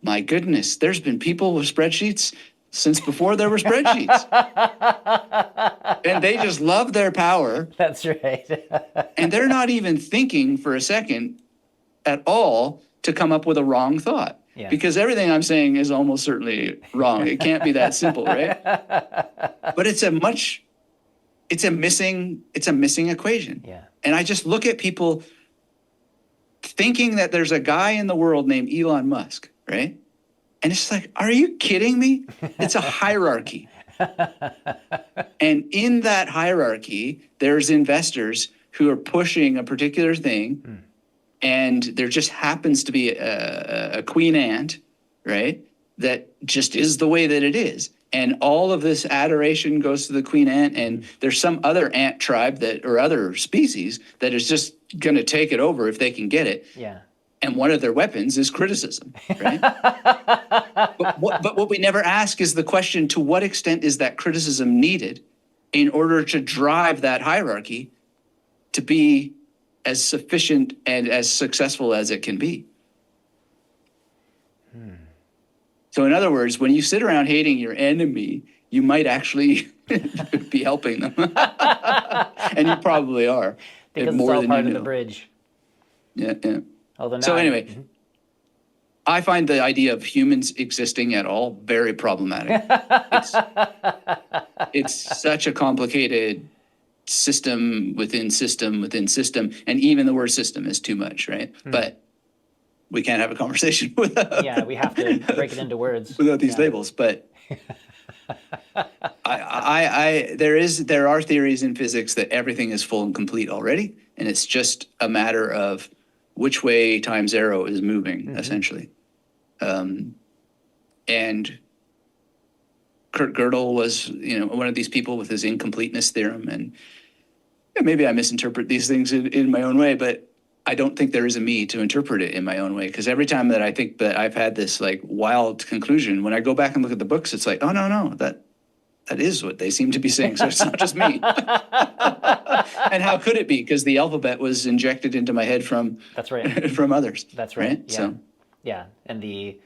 my goodness, there's been people with spreadsheets since before there were spreadsheets. And they just love their power. That's right. And they're not even thinking for a second at all to come up with a wrong thought. Yeah. Because everything I'm saying is almost certainly wrong. It can't be that simple, right? But it's a missing equation. Yeah. And I just look at people thinking that there's a guy in the world named Elon Musk, right? And it's like, are you kidding me? It's a hierarchy. And in that hierarchy, there's investors who are pushing a particular thing, and there just happens to be a queen ant, right? That just is the way that it is. And all of this adoration goes to the queen ant, and there's some other ant tribe that, or other species, that is just going to take it over if they can get it. Yeah. And one of their weapons is criticism, right? but what we never ask is the question, to what extent is that criticism needed in order to drive that hierarchy to be as sufficient and as successful as it can be? So in other words, when you sit around hating your enemy, you might actually be helping them. And you probably are. Because it's all part of the bridge. Yeah. Although now So anyway, I find the idea of humans existing at all very problematic. It's such a complicated system within system within system, and even the word system is too much, right? But we can't have a conversation without. Yeah, we have to break it into words without these labels. But there are theories in physics that everything is full and complete already, and it's just a matter of which way times arrow is moving, essentially. And Kurt Gödel was, one of these people with his incompleteness theorem, and maybe I misinterpret these things in my own way, but I don't think there is a me to interpret it in my own way, because every time that I think that I've had this like wild conclusion, when I go back and look at the books, it's like, oh, no, that is what they seem to be saying. So it's not just me. And how could it be? Because the alphabet was injected into my head from That's right. from others. That's right. Yeah. So yeah, and the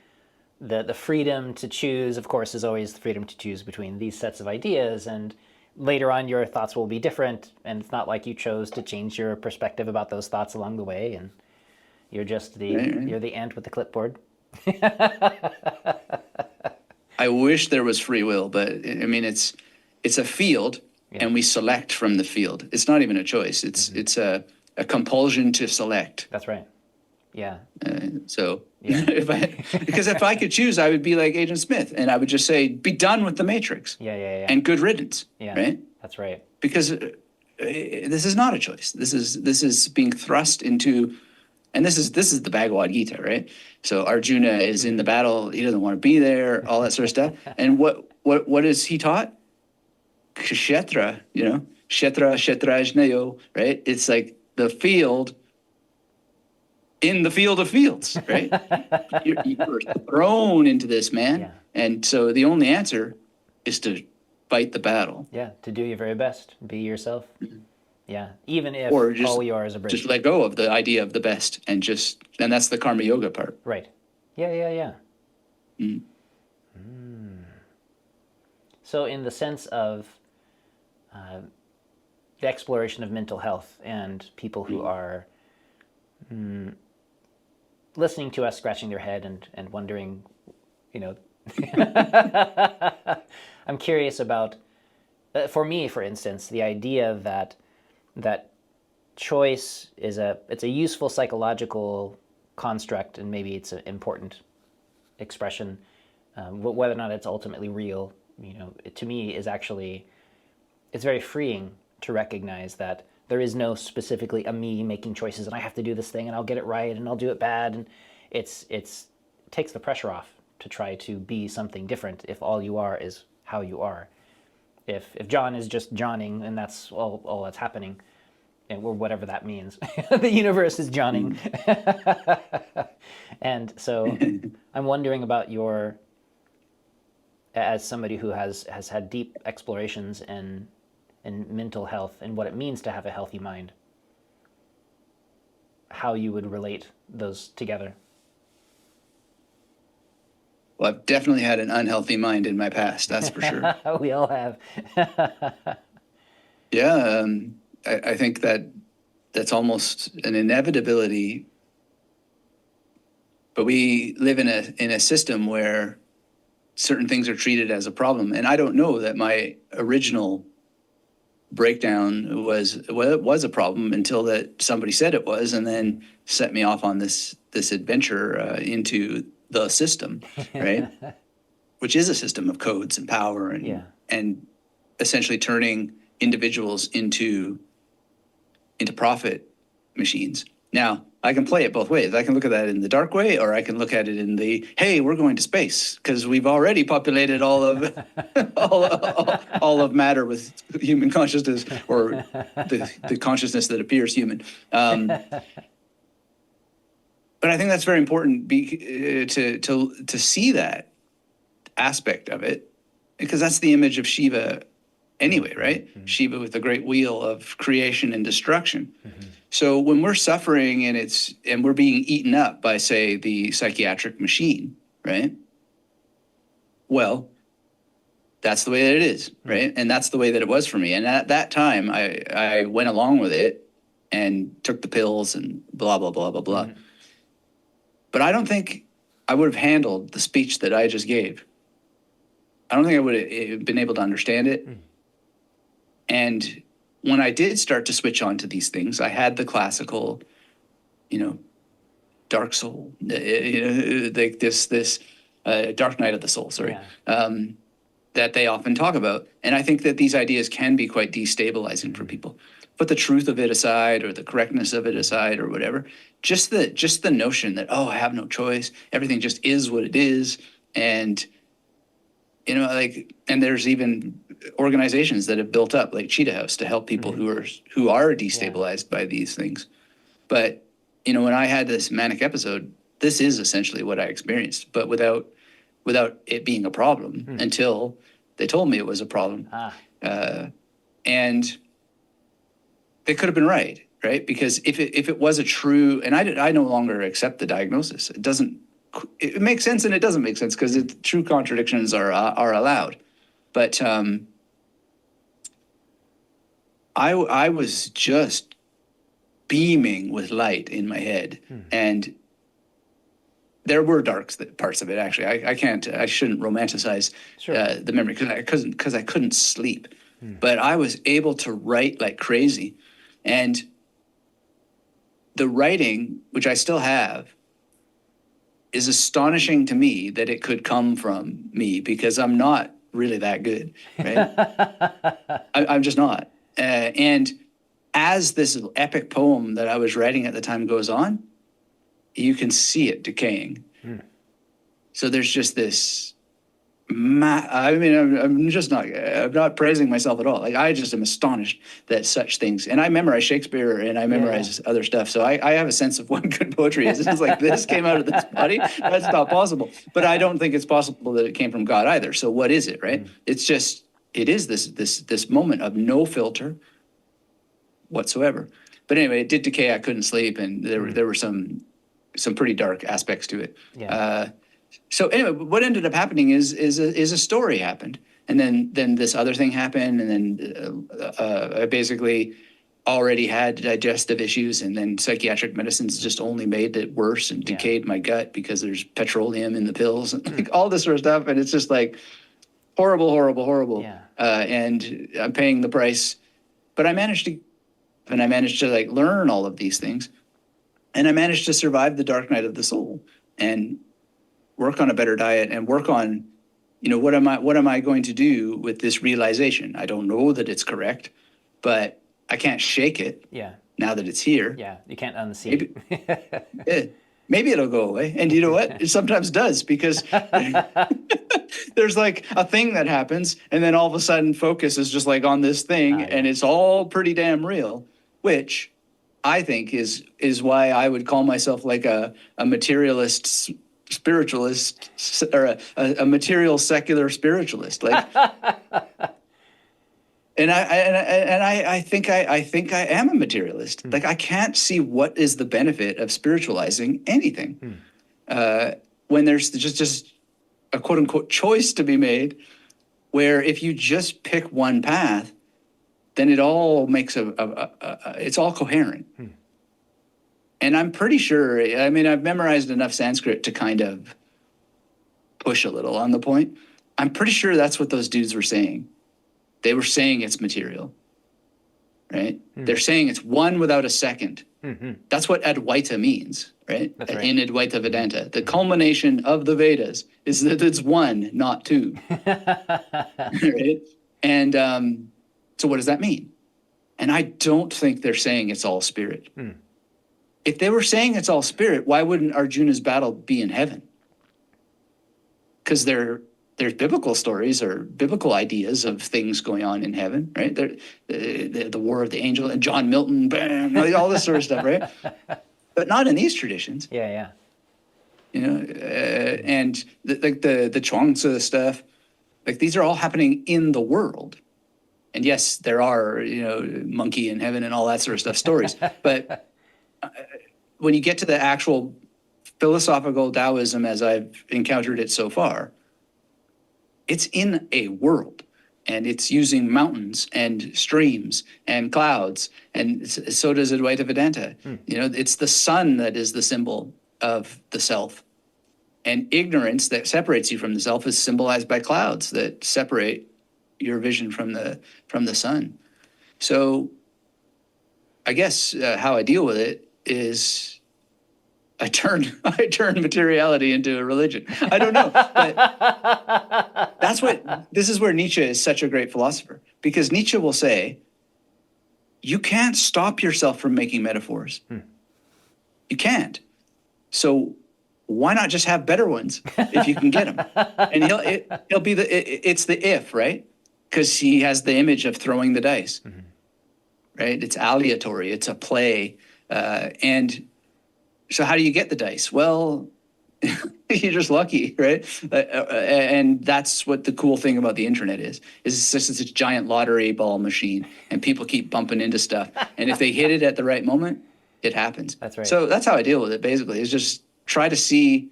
freedom to choose, of course, is always the freedom to choose between these sets of ideas, and later on your thoughts will be different, and it's not like you chose to change your perspective about those thoughts along the way, and you're just you're the ant with the clipboard. I wish there was free will, but I mean, it's a field, and we select from the field. It's not even a choice. It's a compulsion to select. That's right. Yeah. Because if I could choose, I would be like Agent Smith, and I would just say, be done with the Matrix. Yeah. And good riddance. Yeah. Right? That's right. Because this is not a choice. This is being thrust into, and this is the Bhagavad Gita, right? So Arjuna is in the battle. He doesn't want to be there. All that sort of stuff. And what is he taught? Kshetra, Kshetrajnayo, right? It's like the field in the field of fields, right? You're thrown into this, man. Yeah. And so the only answer is to fight the battle. Yeah, to do your very best. Be yourself. Yeah, even if Or just, all you are is a bridge. Just let go of the idea of the best, and that's the karma yoga part. Right. Yeah. So in the sense of the exploration of mental health and people who are listening to us scratching their head and wondering, I'm curious about, for me, for instance, the idea that choice it's a useful psychological construct, and maybe it's an important expression, whether or not it's ultimately real, to me is actually, it's very freeing to recognize that there is no specifically a me making choices and I have to do this thing and I'll get it right and I'll do it bad, and it takes the pressure off to try to be something different if all you are is how you are. If John is just Johning, and that's all that's happening, or whatever that means, the universe is Johning. And so I'm wondering about as somebody who has had deep explorations in mental health and what it means to have a healthy mind, how you would relate those together. Well, I've definitely had an unhealthy mind in my past, that's for sure. We all have. Yeah, I think that's almost an inevitability. But we live in a system where certain things are treated as a problem, and I don't know that my original breakdown was a problem until that somebody said it was, and then set me off on this adventure into the system, right? Which is a system of codes and power and essentially turning individuals into profit machines. Now, I can play it both ways. I can look at that in the dark way, or I can look at it in the, hey, we're going to space because we've already populated all of all of matter with human consciousness, or the consciousness that appears human. But I think that's very important to see that aspect of it, because that's the image of Shiva anyway, right? Mm-hmm. Shiva with the great wheel of creation and destruction. Mm-hmm. So when we're suffering and we're being eaten up by, say, the psychiatric machine, right? Well, that's the way that it is, right? And that's the way that it was for me. And at that time, I went along with it and took the pills and blah, blah, blah, blah, blah. Mm-hmm. But I don't think I would have handled the speech that I just gave. I don't think I would have been able to understand it. Mm. And when I did start to switch on to these things, I had the classical, dark soul, like this dark night of the soul, that they often talk about. And I think that these ideas can be quite destabilizing for people. Put the truth of it aside, or the correctness of it aside, or whatever. Just the notion that, I have no choice. Everything just is what it is. And, and there's even organizations that have built up, like Cheetah House, to help people who are destabilized by these things. But, when I had this manic episode, this is essentially what I experienced, but without it being a problem until they told me it was a problem. And they could have been right? Because if it was a true, and I no longer accept the diagnosis. It makes sense and it doesn't make sense, because true contradictions are allowed. But I was just beaming with light in my head, and there were dark parts of it. Actually, I shouldn't romanticize the memory, because I couldn't sleep. But I was able to write like crazy, and the writing, which I still have, is astonishing to me that it could come from me, because I'm not really that good, right? I'm just not. And as this epic poem that I was writing at the time goes on, you can see it decaying. So there's just this, I'm not praising myself at all. Like, I just am astonished that such things, and I memorize Shakespeare and I memorize other stuff. So I have a sense of what good poetry is. It's like, this came out of this body. That's not possible. But I don't think it's possible that it came from God either. So what is it, right? It's just, it is this moment of no filter whatsoever. But anyway, it did decay. I couldn't sleep, and there were some pretty dark aspects to it. So anyway, what ended up happening is a story happened, and then this other thing happened, and then I basically already had digestive issues, and then psychiatric medicines just only made it worse and decayed my gut, because there's petroleum in the pills and like all this sort of stuff, and it's just like horrible. And I'm paying the price, but I managed to like learn all of these things, and I managed to survive the dark night of the soul and work on a better diet and work on, what am I going to do with this realization? I don't know that it's correct, but I can't shake it. Now that it's here. You can't unsee it. maybe it'll go away. And you know what? It sometimes does, because there's like a thing that happens, and then all of a sudden focus is just like on this thing, and it's all pretty damn real, which I think is why I would call myself like a materialist spiritualist, or a material secular spiritualist. Like, and I think I am a materialist. Like, I can't see what is the benefit of spiritualizing anything when there's just a quote unquote choice to be made, where if you just pick one path, then it all makes it's all coherent. And I'm pretty sure, I mean, I've memorized enough Sanskrit to kind of push a little on the point. I'm pretty sure that's what those dudes were saying. They were saying it's material, right? They're saying it's one without a second. That's what Advaita means, right? That's right. In Advaita Vedanta. The culmination of the Vedas is that it's one, not two. Right? And so what does that mean? And I don't think they're saying it's all spirit. If they were saying it's all spirit, why wouldn't Arjuna's battle be in heaven? Because there's biblical stories or biblical ideas of things going on in heaven, right? The War of the Angel and John Milton, bam, all this sort of stuff, right? But not in these traditions. Yeah. You know, and the Chuang-Tzu stuff, like, these are all happening in the world. And yes, there are, monkey in heaven and all that sort of stuff stories. But when you get to the actual philosophical Taoism, as I've encountered it so far, it's in a world, and it's using mountains and streams and clouds, and so does Advaita Vedanta. It's the sun that is the symbol of the self, and ignorance that separates you from the self is symbolized by clouds that separate your vision from the sun. So I guess how I deal with it is I turn materiality into a religion. I don't know, but this is where Nietzsche is such a great philosopher, because Nietzsche will say, you can't stop yourself from making metaphors. You can't. So why not just have better ones if you can get them? And he'll be it's the if, right? Because he has the image of throwing the dice, right? It's aleatory. It's a play, and so how do you get the dice? Well, you're just lucky, right? And that's what the cool thing about the internet is it's just this giant lottery ball machine, and people keep bumping into stuff. And if they hit it at the right moment, it happens. That's right. So that's how I deal with it, basically, is just try to see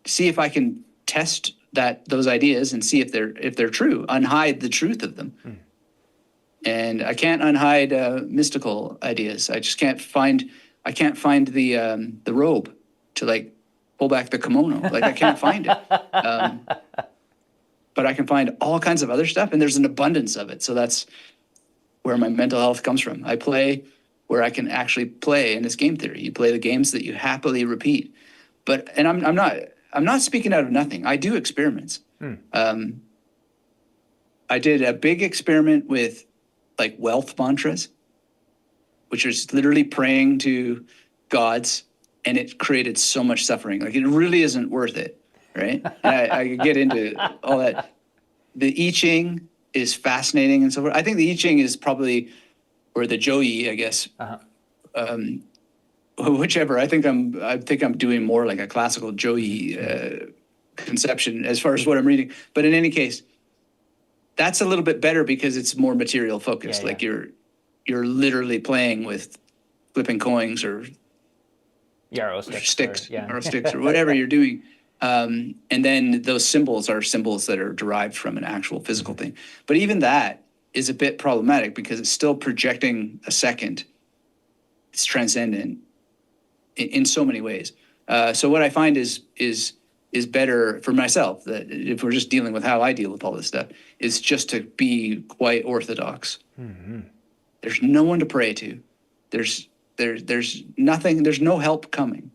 if I can test those ideas and see if they're true, unhide the truth of them. And I can't unhide mystical ideas. I just can't find the robe to, like, pull back the kimono. Like, I can't find it. But I can find all kinds of other stuff, and there's an abundance of it. So that's where my mental health comes from. I play where I can actually play, and it's game theory. You play the games that you happily repeat. And I'm not speaking out of nothing. I do experiments. I did a big experiment with, like, wealth mantras, which is literally praying to gods, and it created so much suffering. Like, it really isn't worth it, right? And I could get into all that. The I Ching is fascinating and so forth. I think the I Ching is probably, or the Joyi, I guess, whichever. I think I'm doing more like a classical Joyi conception as far as what I'm reading. But in any case, that's a little bit better because it's more material focused. Yeah. Like, you're literally playing with flipping coins or Yarrow sticks or or whatever you're doing. And then those symbols are symbols that are derived from an actual physical thing. But even that is a bit problematic because it's still projecting a second. It's transcendent in so many ways. So what I find is better for myself, that if we're just dealing with how I deal with all this stuff, is just to be quite orthodox. There's no one to pray to. There's nothing. There's no help coming,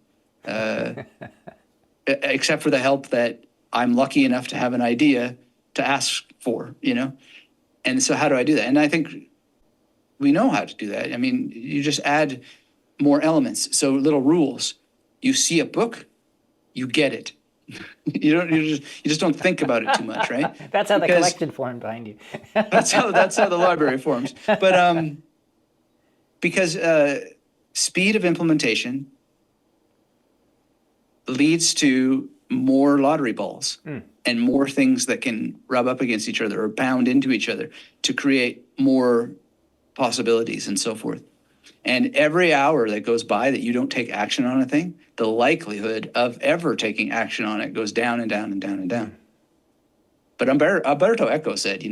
except for the help that I'm lucky enough to have an idea to ask for. And so how do I do that? And I think we know how to do that. I mean, you just add more elements. So little rules. You see a book, you get it. You just don't think about it too much, right? That's how the Because collection formed behind you. that's how the library forms. But because speed of implementation leads to more lottery balls and more things that can rub up against each other or bound into each other to create more possibilities and so forth. And every hour that goes by that you don't take action on a thing, the likelihood of ever taking action on it goes down and down and down and down. But Umberto Eco said,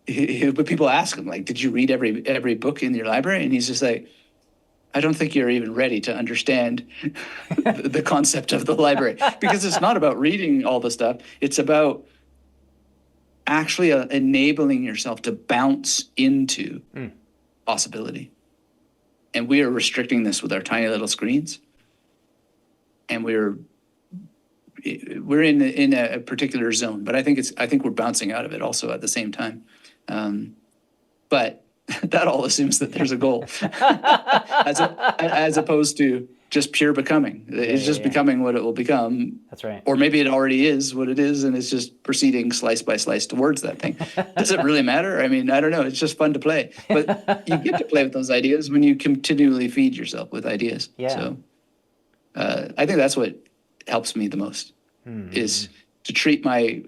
but people ask him, like, did you read every book in your library? And he's just like, I don't think you're even ready to understand the concept of the library, because it's not about reading all the stuff. It's about actually enabling yourself to bounce into possibility. And we are restricting this with our tiny little screens. And we're in a particular zone, but I think we're bouncing out of it also at the same time. But that all assumes that there's a goal, as opposed to just pure becoming. It's just becoming what it will become. That's right. Or maybe it already is what it is, and it's just proceeding slice by slice towards that thing. Does it really matter? I mean, I don't know. It's just fun to play. But you get to play with those ideas when you continually feed yourself with ideas. Yeah. So I think that's what helps me the most, is to treat my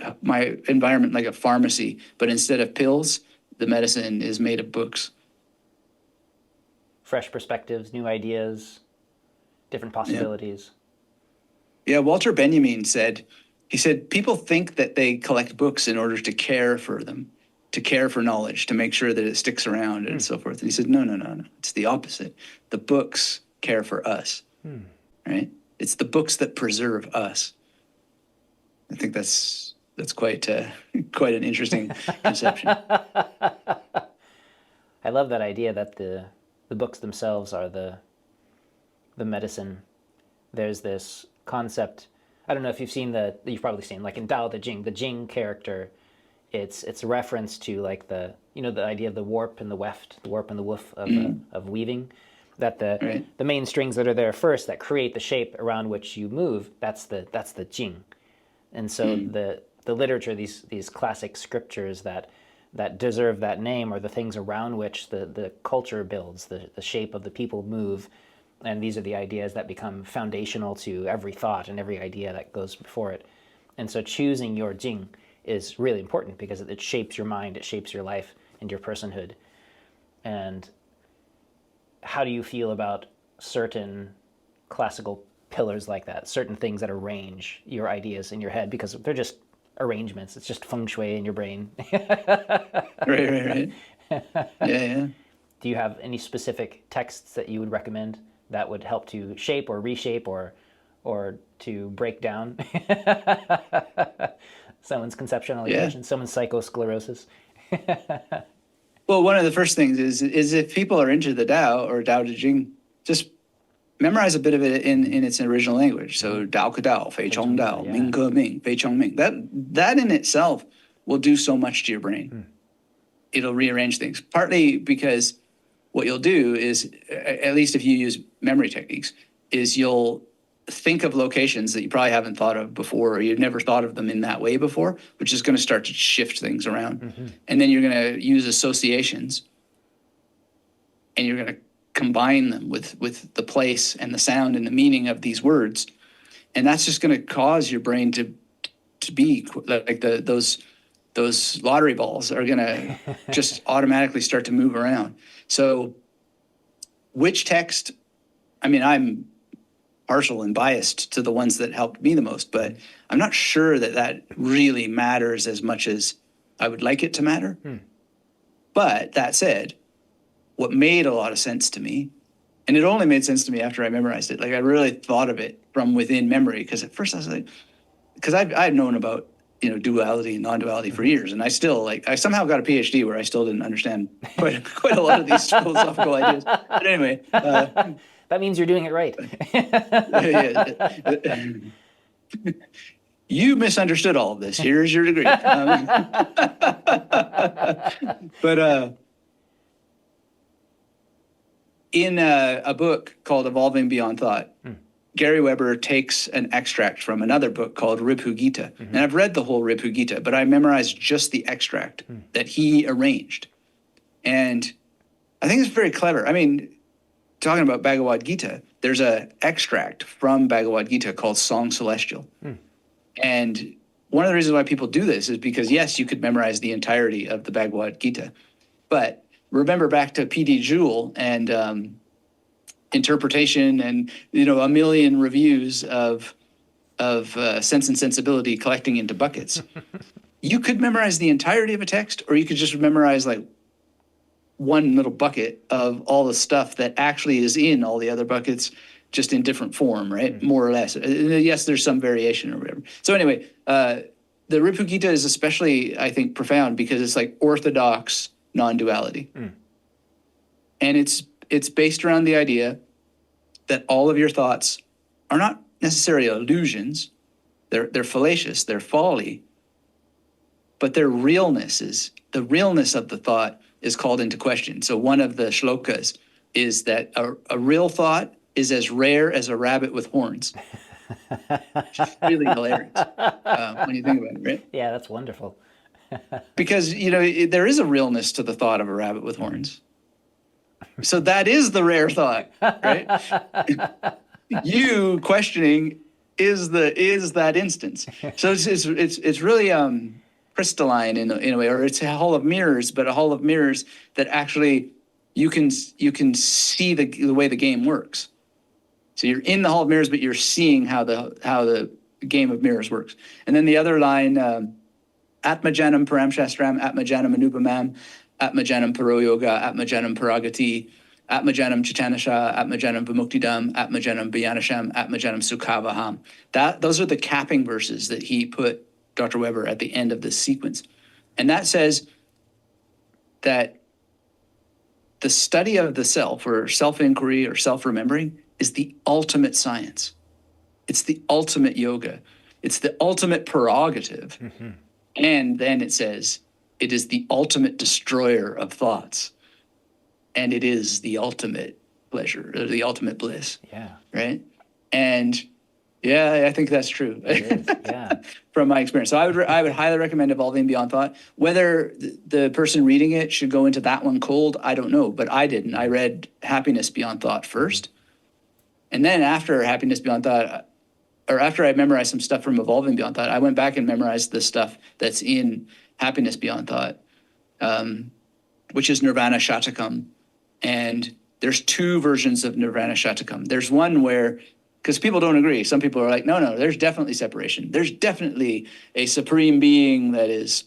environment like a pharmacy, but instead of pills, the medicine is made of books. Fresh perspectives, new ideas, different possibilities. Yeah, Walter Benjamin said, people think that they collect books in order to care for them, to care for knowledge, to make sure that it sticks around and so forth. And he said, no. It's the opposite. The books care for us, right? It's the books that preserve us. I think that's quite an interesting conception. I love that idea that the books themselves are the medicine. There's this concept. I don't know if you've probably seen, like in Tao Te Ching, the Jing character. It's a reference to like the idea of the warp and the weft, the warp and the woof of weaving. That the main strings that are there first that create the shape around which you move. That's the Jing. And so the literature, these classic scriptures that deserve that name, are the things around which the culture builds, the shape of the people move. And these are the ideas that become foundational to every thought and every idea that goes before it. And so choosing your Jing is really important because it shapes your mind, it shapes your life and your personhood. And how do you feel about certain classical pillars like that, certain things that arrange your ideas in your head, because they're just arrangements. It's just feng shui in your brain. Right. Yeah. Do you have any specific texts that you would recommend that would help to shape or reshape or to break down someone's conceptualization, someone's psychosclerosis? Well, one of the first things is if people are into the Tao or Tao Te Ching, just memorize a bit of it in its original language. So Dao Ke Dao, Fei Chong Dao, Ming Ke Ming, Fei Chong Ming. That in itself will do so much to your brain. It'll rearrange things. Partly because what you'll do is, at least if you use memory techniques, is you'll think of locations that you probably haven't thought of before, or you've never thought of them in that way before, which is going to start to shift things around. And then you're going to use associations, and you're going to combine them with the place and the sound and the meaning of these words. And that's just going to cause your brain to be like those lottery balls are going to just automatically start to move around. So which text, I mean, I'm partial and biased to the ones that helped me the most, but I'm not sure that really matters as much as I would like it to matter. But that said, what made a lot of sense to me, and it only made sense to me after I memorized it, like I really thought of it from within memory, because at first I was like, because I've known about duality and non-duality for years, and I somehow got a Ph.D. where I still didn't understand quite a lot of these philosophical ideas. But anyway, that means you're doing it right. You misunderstood all of this. Here's your degree. But in a book called Evolving Beyond Thought, Gary Weber takes an extract from another book called Ribhu Gita. And I've read the whole Ribhu Gita, but I memorized just the extract that he arranged. And I think it's very clever. I mean, talking about Bhagavad Gita, there's an extract from Bhagavad Gita called Song Celestial. And one of the reasons why people do this is because, yes, you could memorize the entirety of the Bhagavad Gita. But remember back to P.D. Jewell and interpretation and, a million reviews of Sense and Sensibility collecting into buckets. You could memorize the entirety of a text, or you could just memorize like one little bucket of all the stuff that actually is in all the other buckets, just in different form, right? More or less. Yes, there's some variation or whatever. So anyway, the Ribhu Gita is especially, I think, profound because it's like orthodox non-duality. And it's based around the idea that all of your thoughts are not necessarily illusions. They're fallacious, they're folly, but their realness is, the realness of the thought is called into question. So one of the shlokas is that a real thought is as rare as a rabbit with horns. Which is really hilarious when you think about it, right? Yeah, that's wonderful. Because, there is a realness to the thought of a rabbit with horns. So that is the rare thought, right? You questioning is that instance. So it's really crystalline in a way, or it's a hall of mirrors, but a hall of mirrors that actually you can see the way the game works. So you're in the hall of mirrors, but you're seeing how the game of mirrors works. And then the other line, Atmajanam Param Shastram, Atmajanam Anupamam, Atmajanam Paro Yoga, Atmajanam Paragati, Atmajanam Chitanasha, Atmajanam Vimuktidam, Atmajanam Bhyanasham, Atmajanam Sukhavaham. Those are the capping verses that he put, Dr. Weber, at the end of this sequence. And that says that the study of the self, or self-inquiry or self-remembering, is the ultimate science. It's the ultimate yoga. It's the ultimate prerogative. And then it says, it is the ultimate destroyer of thoughts. And it is the ultimate pleasure, or the ultimate bliss. Yeah. Right? And yeah, I think that's true. It is, yeah. From my experience. So I would highly recommend Evolving Beyond Thought. Whether the person reading it should go into that one cold, I don't know. But I didn't. I read Happiness Beyond Thought first. And then after Happiness Beyond Thought, or after I memorized some stuff from Evolving Beyond Thought, I went back and memorized the stuff that's in Happiness Beyond Thought, which is Nirvana Shatakam. And there's two versions of Nirvana Shatakam. There's one where, because people don't agree. Some people are like, no, there's definitely separation. There's definitely a supreme being that is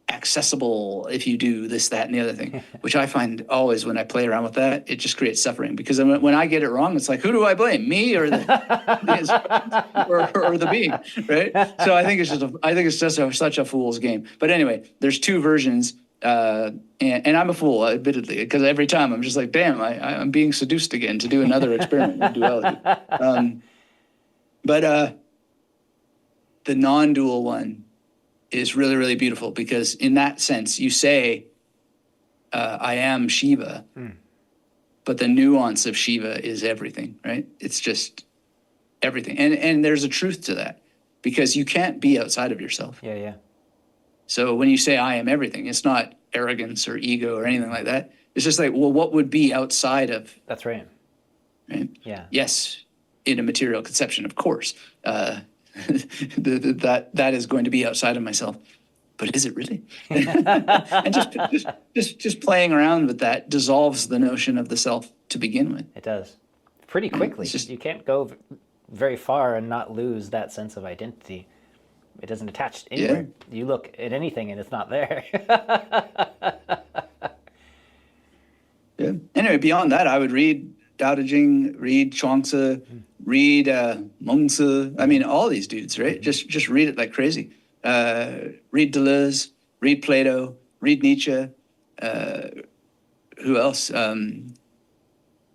accessible if you do this, that, and the other thing, which I find always when I play around with that, it just creates suffering. Because when I get it wrong, it's like, who do I blame? Me or the or the being, right? So I think it's just such a fool's game. But anyway, there's two versions. And I'm a fool, admittedly, because every time I'm just like, damn, I'm being seduced again to do another experiment with duality. But the non-dual one is really, really beautiful, because in that sense, you say, I am Shiva, but the nuance of Shiva is everything, right? It's just everything. And there's a truth to that, because you can't be outside of yourself. Yeah, yeah. So when you say I am everything, it's not arrogance or ego or anything like that. It's just like, well, what would be outside of? That's right. Right? Yeah. Yes, in a material conception, of course, that is going to be outside of myself. But is it really? And just playing around with that dissolves the notion of the self to begin with. It does. Pretty quickly. You can't go very far and not lose that sense of identity. It doesn't attach anywhere. Yeah. You look at anything and it's not there. Yeah. Anyway, beyond that, I would read Tao Te Ching, read Chuang-Tzu, read Meng-Tzu. I mean, all these dudes, right? Just read it like crazy. Read Deleuze, read Plato, read Nietzsche. Who else?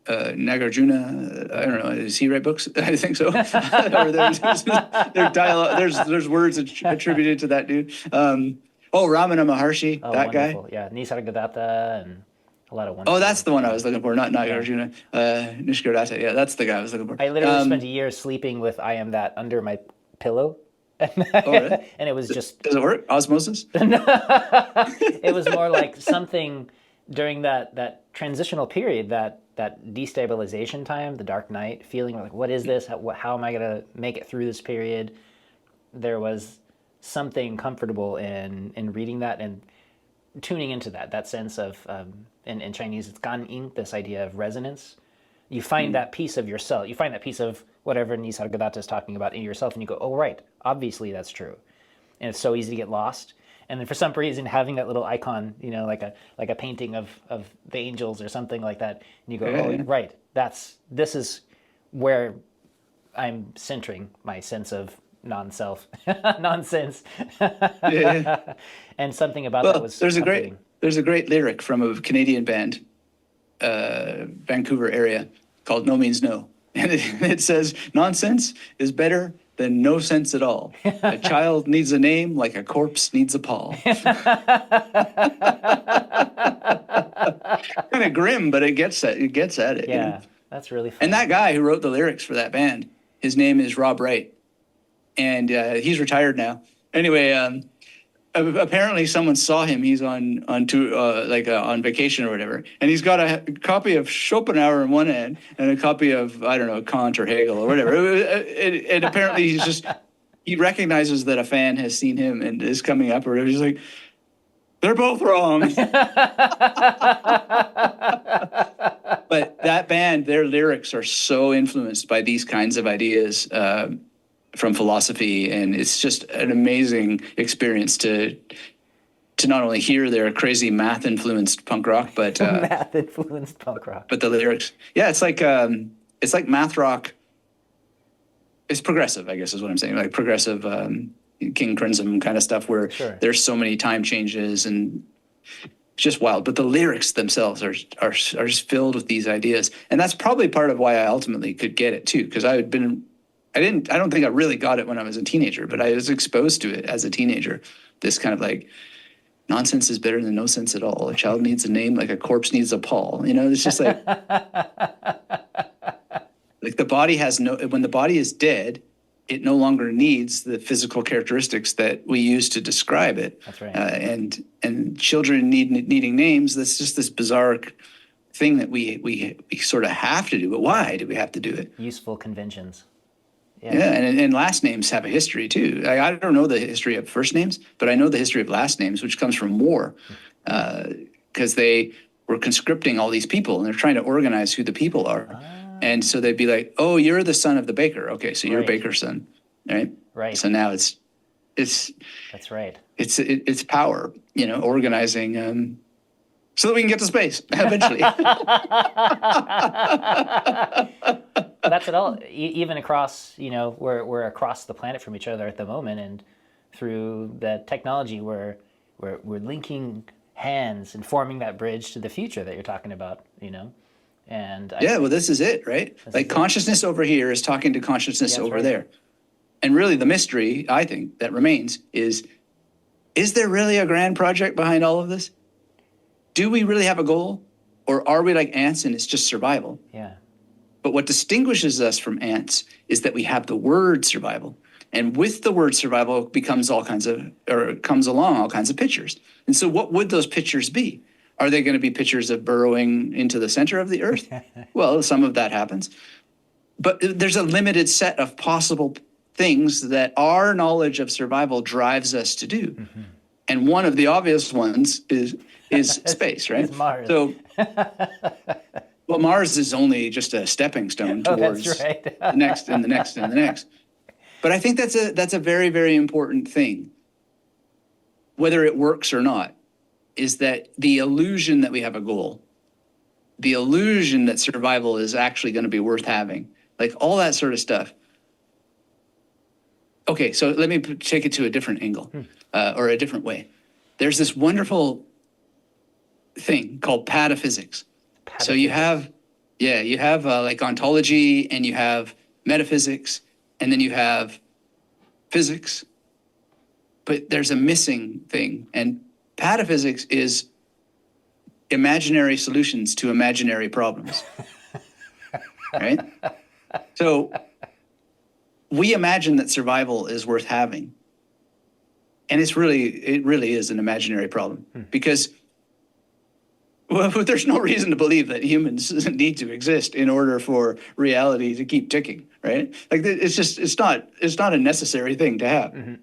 Nagarjuna, I don't know. Does he write books? I think so. Or there's dialogue. There's words attributed to that dude. Ramana Maharshi, that wonderful. guy. Yeah, Nisargadatta and A lot of one. Oh, that's the one I was looking for, not Nagarjuna. Nishkirata. Yeah, that's the guy I was looking for. I literally spent a year sleeping with "I am that" under my pillow. Oh, really? And it was just Does it work? Osmosis? it was more like something during that transitional period, that destabilization time, the dark night, feeling like, what is this? How am I going to make it through this period? There was something comfortable in reading that and tuning into that sense of, in Chinese, it's gan yin, this idea of resonance. You find that piece of yourself. You find that piece of whatever Nisargadatta is talking about in yourself, and you go, oh, right, obviously that's true. And it's so easy to get lost. And then for some reason, having that little icon, like a painting of the angels or something like that, and you go, oh, right, this is where I'm centering my sense of non-self, nonsense. And something about that was there's a great lyric from a Canadian band, Vancouver area, called No Means No. And it says, nonsense is better than no sense at all. A child needs a name like a corpse needs a pall. Kind of grim, but it gets at it. Yeah, that's really fun. And that guy who wrote the lyrics for that band, his name is Rob Wright. And he's retired now. Anyway, apparently someone saw him. He's on vacation or whatever, and he's got a copy of Schopenhauer in one hand and a copy of, I don't know, Kant or Hegel or whatever. And apparently he recognizes that a fan has seen him and is coming up or whatever. He's like, they're both wrong. But that band, their lyrics are so influenced by these kinds of ideas from philosophy, and it's just an amazing experience to not only hear their crazy math-influenced punk rock, but math-influenced punk rock. But the lyrics, yeah, it's like math rock. It's progressive, I guess, is what I'm saying. Like progressive King Crimson kind of stuff, where there's so many time changes and it's just wild. But the lyrics themselves are just filled with these ideas, and that's probably part of why I ultimately could get it too, because I don't think I really got it when I was a teenager, but I was exposed to it as a teenager. This kind of like, nonsense is better than no sense at all. A child needs a name like a corpse needs a pall. It's just like, like the body when the body is dead, it no longer needs the physical characteristics that we use to describe it. That's right. And children needing names, that's just this bizarre thing that we sort of have to do. But why do we have to do it? Useful conventions. Yeah, and last names have a history too. I don't know the history of first names, but I know the history of last names, which comes from war, because they were conscripting all these people and they're trying to organize who the people are. And so they'd be like, oh, you're the son of the baker. Okay, so you're Baker's son, right? Right. So now it's that's right. It's power, organizing so that we can get to space eventually. That's it all. Even across, we're across the planet from each other at the moment, and through the technology, we're linking hands and forming that bridge to the future that you're talking about. And well, this is it, right? Like consciousness over here is talking to consciousness over there, and really the mystery I think that remains is there really a grand project behind all of this? Do we really have a goal, or are we like ants and it's just survival? Yeah. But what distinguishes us from ants is that we have the word survival. And with the word survival comes along all kinds of pictures. And so what would those pictures be? Are they going to be pictures of burrowing into the center of the earth? Well, some of that happens. But there's a limited set of possible things that our knowledge of survival drives us to do. Mm-hmm. And one of the obvious ones is space, right? It's Mars. So, well, Mars is only just a stepping stone towards the next and the next and the next. But I think that's a very, very important thing, whether it works or not, is that the illusion that we have a goal, the illusion that survival is actually going to be worth having, like all that sort of stuff. Okay, so let me take it to a different angle or a different way. There's this wonderful thing called pataphysics. So you have like ontology, and you have metaphysics, and then you have physics. But there's a missing thing, and pataphysics is imaginary solutions to imaginary problems. Right? So we imagine that survival is worth having. And it really is an imaginary problem because there's no reason to believe that humans need to exist in order for reality to keep ticking, right? Like it's not a necessary thing to have. Mm-hmm.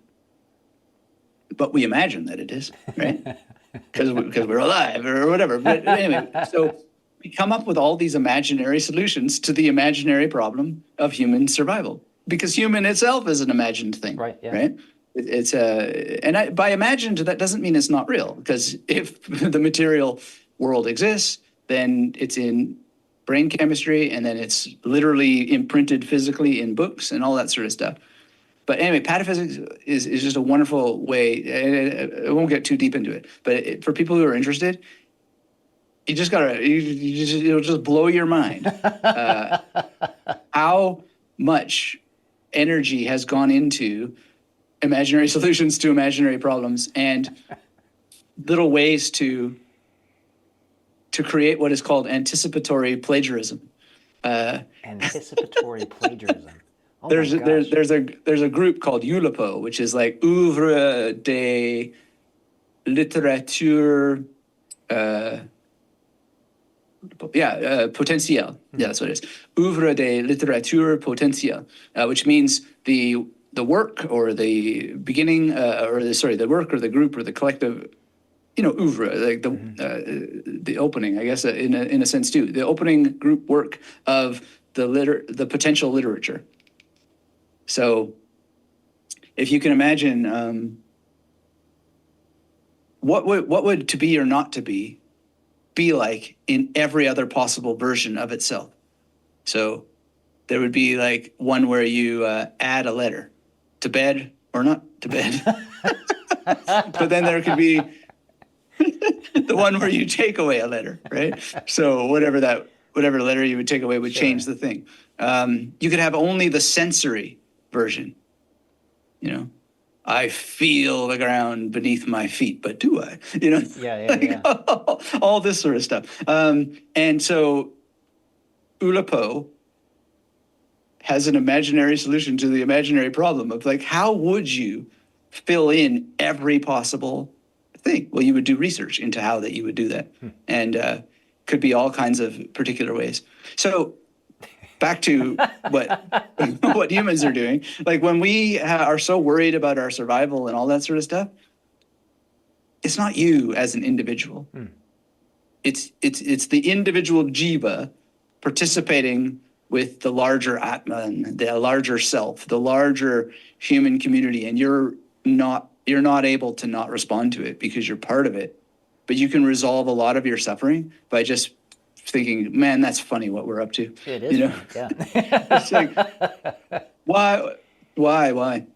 But we imagine that it is, right? Because we're alive or whatever. But anyway, so we come up with all these imaginary solutions to the imaginary problem of human survival because human itself is an imagined thing, right? Yeah. Right? By imagined, that doesn't mean it's not real, because if the material world exists, then it's in brain chemistry, and then it's literally imprinted physically in books and all that sort of stuff. But anyway, pataphysics is just a wonderful way. I won't get too deep into it, but for people who are interested, you just gotta, it'll just blow your mind how much energy has gone into imaginary solutions to imaginary problems and little ways to create what is called anticipatory plagiarism. Anticipatory plagiarism. Oh there's a group called ULAPO, which is like Oeuvre de Littérature potentielle. Yeah, that's what it is. Oeuvre de Littérature potentielle, which means the work or the beginning, the work or the group or the collective, oeuvre, like the opening, I guess, in a sense too, the opening group work of the potential literature. So, if you can imagine, what would to be or not to be like in every other possible version of itself? So, there would be like one where you add a letter to bed or not to bed. But then there could be the one where you take away a letter, right? So whatever letter you would take away would change the thing. You could have only the sensory version. I feel the ground beneath my feet, but do I? Yeah. All this sort of stuff. And so Oulipo has an imaginary solution to the imaginary problem of like, how would you fill in every possible thing? Well, you would do research into how that you would do that. And could be all kinds of particular ways. So back to what humans are doing. Like when we are so worried about our survival and all that sort of stuff, it's not you as an individual. It's the individual jiva participating with the larger Atman, the larger self, the larger human community, and you're not able to not respond to it because you're part of it. But you can resolve a lot of your suffering by just thinking, man, that's funny what we're up to. It is funny, yeah. It's like, why?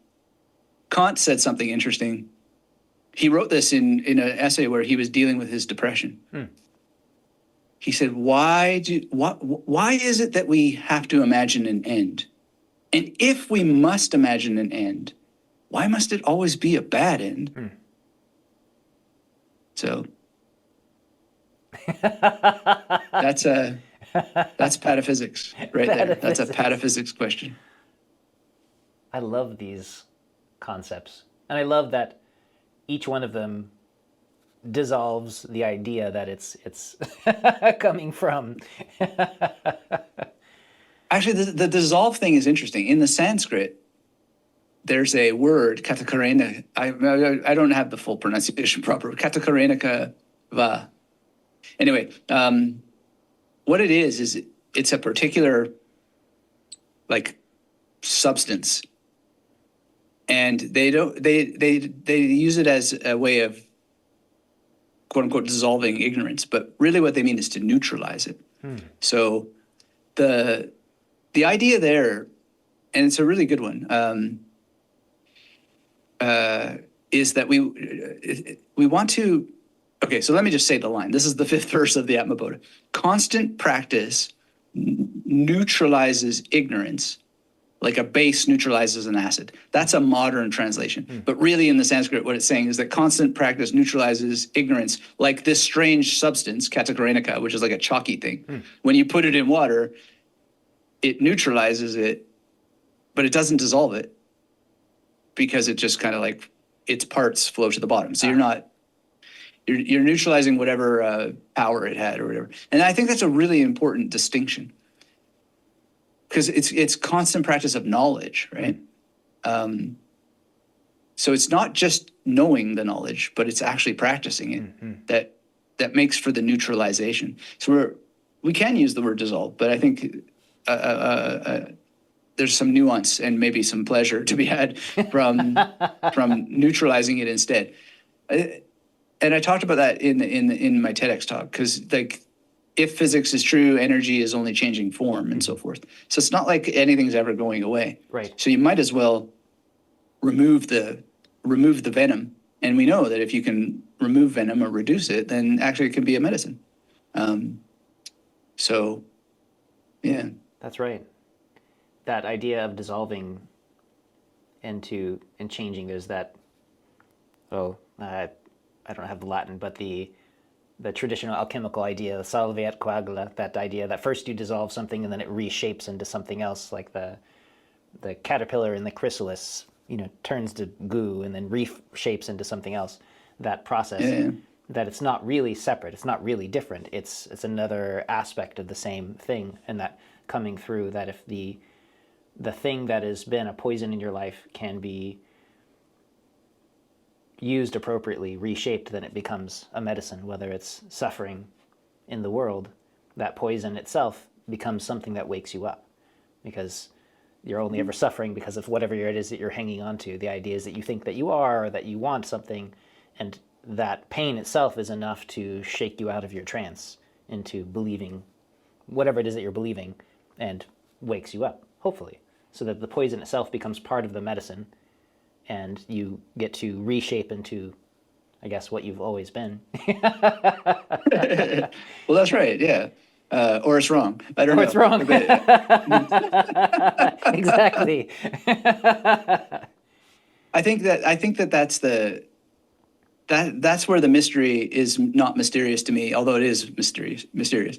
Kant said something interesting. He wrote this in an essay where he was dealing with his depression. He said, why is it that we have to imagine an end? And if we must imagine an end, why must it always be a bad end? So that's pataphysics right there. That's a pataphysics question. I love these concepts. And I love that each one of them dissolves the idea that it's coming from. Actually, the dissolve thing is interesting. In the Sanskrit, there's a word, katakarena. I don't have the full pronunciation proper. Katakarenaka va. Anyway, what it is it's a particular like substance, and they use it as a way of quote unquote dissolving ignorance, but really what they mean is to neutralize it. So the idea there, and it's a really good one, is that we want to. Okay, so let me just say the line. This is the 5th verse of the Atmabodha. Constant practice neutralizes ignorance like a base neutralizes an acid. That's a modern translation. But really in the Sanskrit, what it's saying is that constant practice neutralizes ignorance, like this strange substance, katakarika, which is like a chalky thing. When you put it in water, it neutralizes it, but it doesn't dissolve it because it just kind of like its parts flow to the bottom. So you're neutralizing whatever power it had or whatever. And I think that's a really important distinction, because it's constant practice of knowledge, right? So it's not just knowing the knowledge, but it's actually practicing it that makes for the neutralization. So we can use the word dissolve, but I think there's some nuance and maybe some pleasure to be had from neutralizing it instead. And I talked about that in my TEDx talk, because like, if physics is true, energy is only changing form and so forth. So it's not like anything's ever going away. Right. So you might as well remove the venom. And we know that if you can remove venom or reduce it, then actually it can be a medicine. So, yeah. That's right. That idea of dissolving and changing, there's that, I don't have the Latin, but the traditional alchemical idea, solveat coagula, that idea that first you dissolve something and then it reshapes into something else, like the caterpillar in the chrysalis, turns to goo and then reshapes into something else. That process, that it's not really separate, it's not really different. It's another aspect of the same thing, and that coming through, that if the thing that has been a poison in your life can be used appropriately, reshaped, then it becomes a medicine. Whether it's suffering in the world, that poison itself becomes something that wakes you up, because you're only ever suffering because of whatever it is that you're hanging on to, the ideas that you think that you are, or that you want something, and that pain itself is enough to shake you out of your trance into believing whatever it is that you're believing, and wakes you up, hopefully, so that the poison itself becomes part of the medicine, and you get to reshape into, I guess, what you've always been. Well, that's right, yeah. Or it's wrong. I don't know. Or it's wrong. Exactly. I think that that's where the mystery is not mysterious to me, although it is mysterious.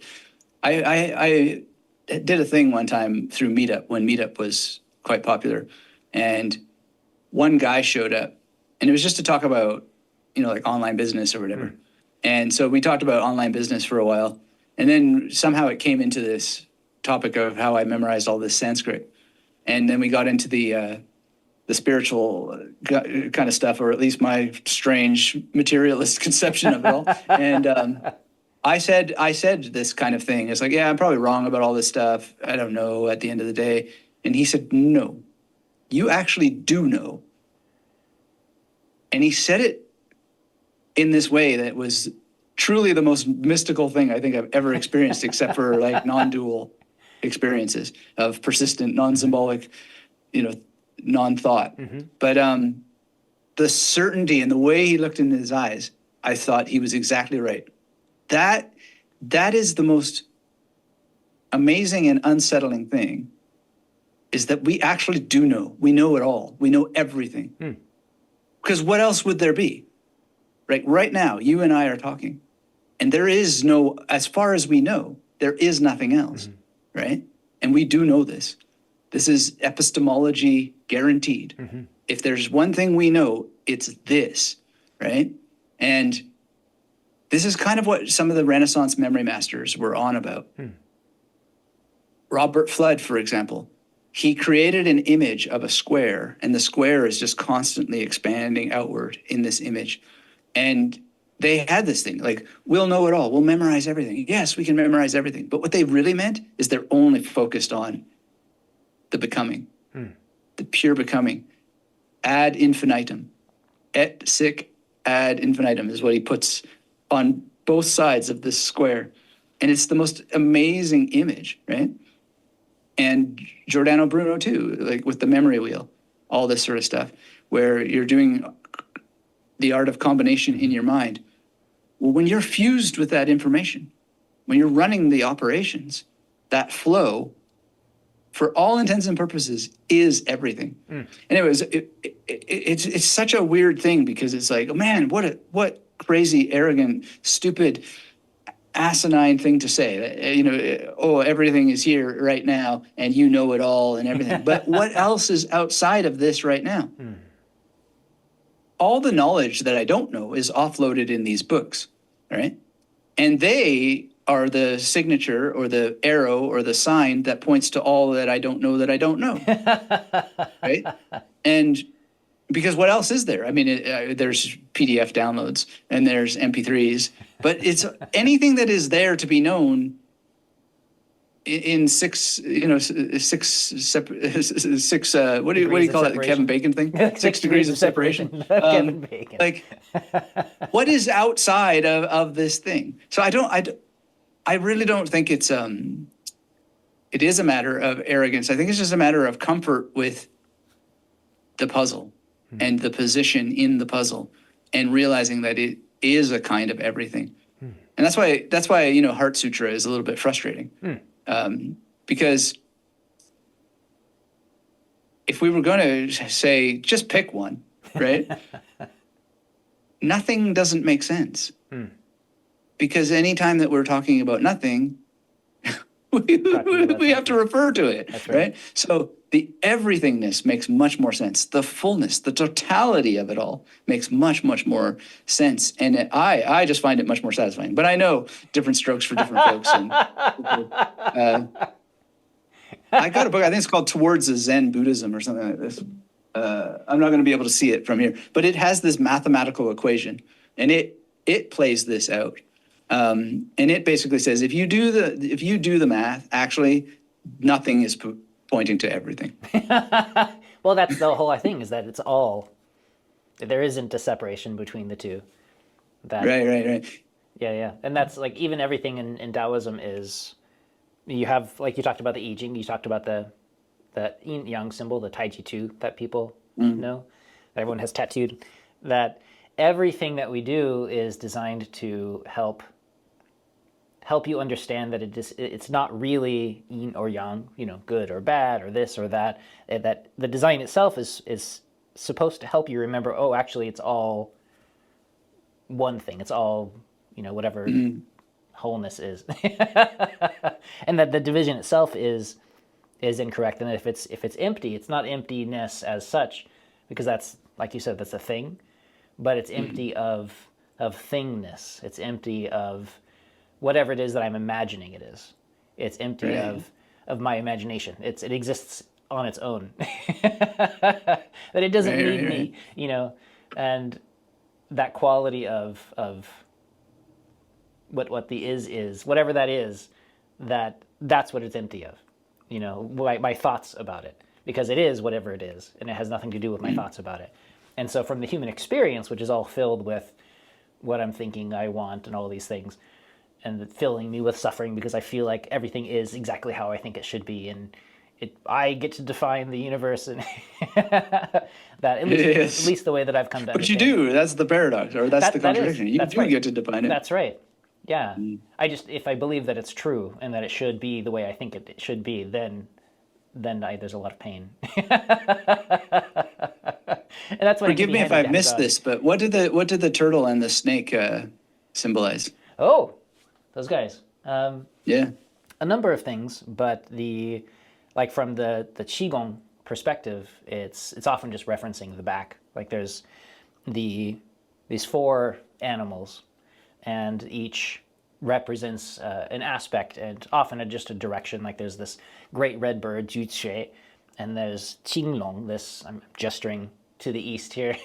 I did a thing one time through Meetup, when Meetup was quite popular, and one guy showed up, and it was just to talk about, like online business or whatever. And so we talked about online business for a while, and then somehow it came into this topic of how I memorized all this Sanskrit. And then we got into the spiritual kind of stuff, or at least my strange materialist conception of it all. And I said this kind of thing. It's like, yeah, I'm probably wrong about all this stuff. I don't know at the end of the day. And he said, no, you actually do know. And he said it in this way that was truly the most mystical thing I think I've ever experienced, except for like non-dual experiences of persistent, non-symbolic, non-thought. But the certainty and the way he looked in his eyes, I thought he was exactly right. That is the most amazing and unsettling thing, is that we actually do know. We know it all. We know everything. Because what else would there be? Right now, you and I are talking, and there is no, as far as we know, there is nothing else, right? And we do know this. This is epistemology guaranteed. If there's one thing we know, it's this, right? And this is kind of what some of the Renaissance memory masters were on about. Robert Flood, for example, he created an image of a square, and the square is just constantly expanding outward in this image. And they had this thing, like, we'll know it all, we'll memorize everything. Yes, we can memorize everything. But what they really meant is they're only focused on the becoming, the pure becoming, ad infinitum. Et sic ad infinitum is what he puts on both sides of this square. And it's the most amazing image, right? And Giordano Bruno too, like with the memory wheel, all this sort of stuff, where you're doing the art of combination in your mind. Well, when you're fused with that information, when you're running the operations, that flow for all intents and purposes, is everything. And it's such a weird thing, because it's like, oh man, what crazy, arrogant, stupid, asinine thing to say. Oh, everything is here right now, and you know it all and everything. But what else is outside of this right now? All the knowledge that I don't know is offloaded in these books, right? And they are the signature or the arrow or the sign that points to all that I don't know, right? And because what else is there? I mean, there's PDF downloads and there's MP3s, but it's anything that is there to be known in six, what do you call it? The Kevin Bacon thing? 6 degrees of separation. Kevin Bacon. Like, what is outside of this thing? So I really don't think it is a matter of arrogance. I think it's just a matter of comfort with the puzzle and the position in the puzzle, and realizing that it is a kind of everything. And that's why Heart Sutra is a little bit frustrating. Because if we were going to say, just pick one, right? Nothing doesn't make sense. Because anytime that we're talking about nothing, we have to refer to it, That's right? So the everythingness makes much more sense. The fullness, the totality of it all makes much, much more sense. And I just find it much more satisfying. But I know different strokes for different folks. And, I got a book, I think it's called Towards a Zen Buddhism or something like this. I'm not going to be able to see it from here, but it has this mathematical equation, and it plays this out. And it basically says, if you do the math, actually, nothing is pointing to everything. Well, that's the whole thing, is that it's all, there isn't a separation between the two. Right. Yeah. And that's like, even everything in Taoism is, you have, like you talked about the I Ching, you talked about the yin yang symbol, the Tai Chi 2 that people know, that everyone has tattooed, that everything that we do is designed to help you understand that it's not really yin or yang, good or bad or this or that. That the design itself is supposed to help you remember, oh, actually it's all one thing. It's all, whatever wholeness is. And that the division itself is incorrect. And if it's empty, it's not emptiness as such, because that's, like you said, that's a thing, but it's empty of thingness. It's empty of whatever it is that I'm imagining it is. It's empty of my imagination. It exists on its own. That it doesn't need me, and that quality of what the is, whatever that is, that's what it's empty of. My thoughts about it, because it is whatever it is, and it has nothing to do with my thoughts about it. And so from the human experience, which is all filled with what I'm thinking I want and all these things, and filling me with suffering because I feel like everything is exactly how I think it should be, and I get to define the universe, and that at least the way that I've come to understand. But you do. That's the paradox, or that's the contradiction. You do get to define it. That's right. Yeah. If I believe that it's true and that it should be the way I think it should be, then there's a lot of pain. And that's what. Forgive me if I've missed this, but what did the turtle and the snake symbolize? Oh, those guys. Yeah. A number of things, but from the Qigong perspective, it's often just referencing the back. Like there's these 4 animals, and each represents an aspect, and often just a direction. Like there's this great red bird, Juche, and there's Qinglong, this, I'm gesturing to the east here,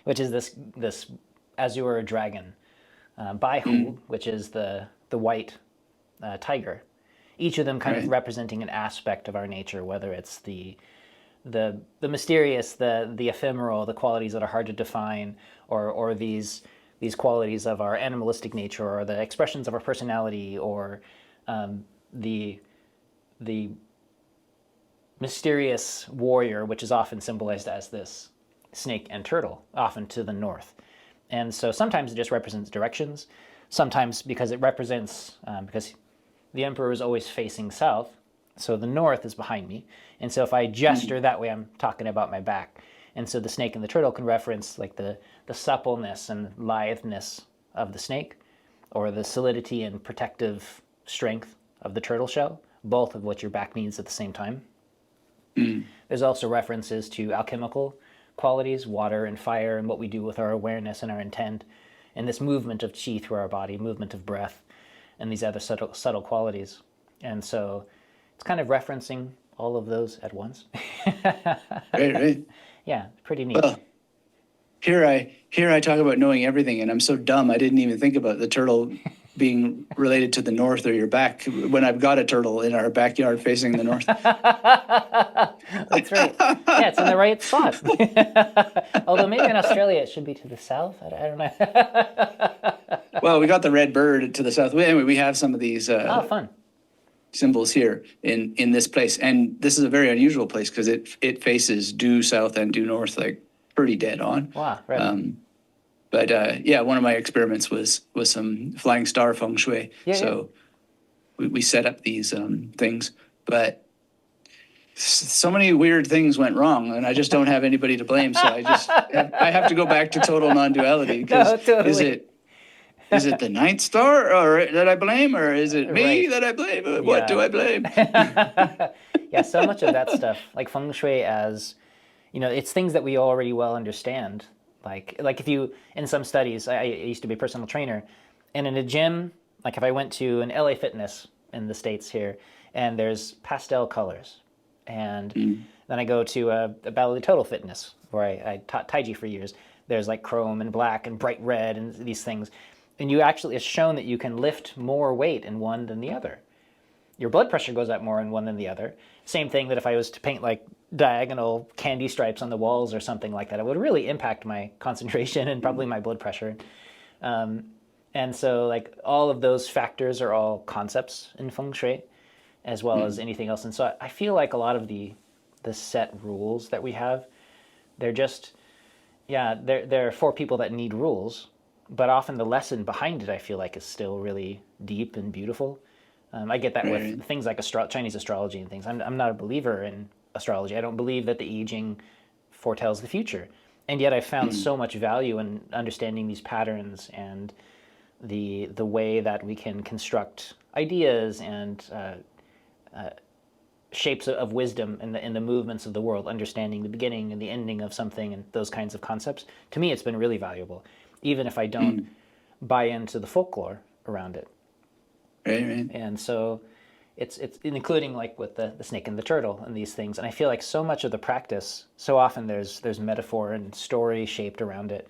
which is this azure dragon. Baihu, which is the white tiger. Each of them kind of representing an aspect of our nature, whether it's the mysterious, the ephemeral, the qualities that are hard to define, or these qualities of our animalistic nature, or the expressions of our personality, or the mysterious warrior, which is often symbolized as this snake and turtle, often to the north. And so sometimes it just represents directions, sometimes because it represents, because the emperor is always facing south, So the north is behind me. And so if I gesture that way, I'm talking about my back. And so the snake and the turtle can reference like the suppleness and litheness of the snake, or the solidity and protective strength of the turtle shell, both of which your back needs at the same time. There's also references to alchemical qualities, water and fire, and what we do with our awareness and our intent, and this movement of chi through our body, movement of breath, and these other subtle qualities. And so it's kind of referencing all of those at once. Right. Yeah, pretty neat. Well, here I talk about knowing everything, and I'm so dumb I didn't even think about the turtle being related to the north or your back when I've got a turtle in our backyard facing the north. That's right. Yeah, it's in the right spot. Although maybe in Australia it should be to the south. I don't know. Well, we got the red bird to the south. Anyway, we have some of these Fun. symbols here in this place, and this is a very unusual place because it faces due south and due north, like pretty dead on. Wow, right. But yeah, one of my experiments was some flying star feng shui. So we set up these things, but so many weird things went wrong, and I just don't have anybody to blame. So I have to go back to total non-duality, because totally. is it the ninth star or that I blame, or is it me Right. that I blame? What do I blame? Yeah, so much of that stuff, like feng shui, as it's things that we already well understand. Like if you, in some studies, I used to be a personal trainer, and in a gym, like if I went to an LA Fitness in the States here, and there's pastel colors, and then I go to a Bali Total Fitness, where I taught Taiji for years, there's like chrome and black and bright red and these things, and it's shown that you can lift more weight in one than the other. Your blood pressure goes up more in one than the other. Same thing that if I was to paint like diagonal candy stripes on the walls or something like that, it would really impact my concentration and probably my blood pressure. And so like all of those factors are all concepts in feng shui, as well as anything else. And so I feel like a lot of the set rules that we have, they're just, they're for people that need rules, but often the lesson behind it, I feel like, is still really deep and beautiful. I get that with things like Chinese astrology and things. I'm not a believer in astrology. I don't believe that the I Ching foretells the future. And yet I found so much value in understanding these patterns and the way that we can construct ideas and shapes of wisdom in the movements of the world, understanding the beginning and the ending of something and those kinds of concepts. To me, it's been really valuable, even if I don't buy into the folklore around it. Right. And so it's including like with the snake and the turtle and these things. And I feel like so much of the practice, so often there's metaphor and story shaped around it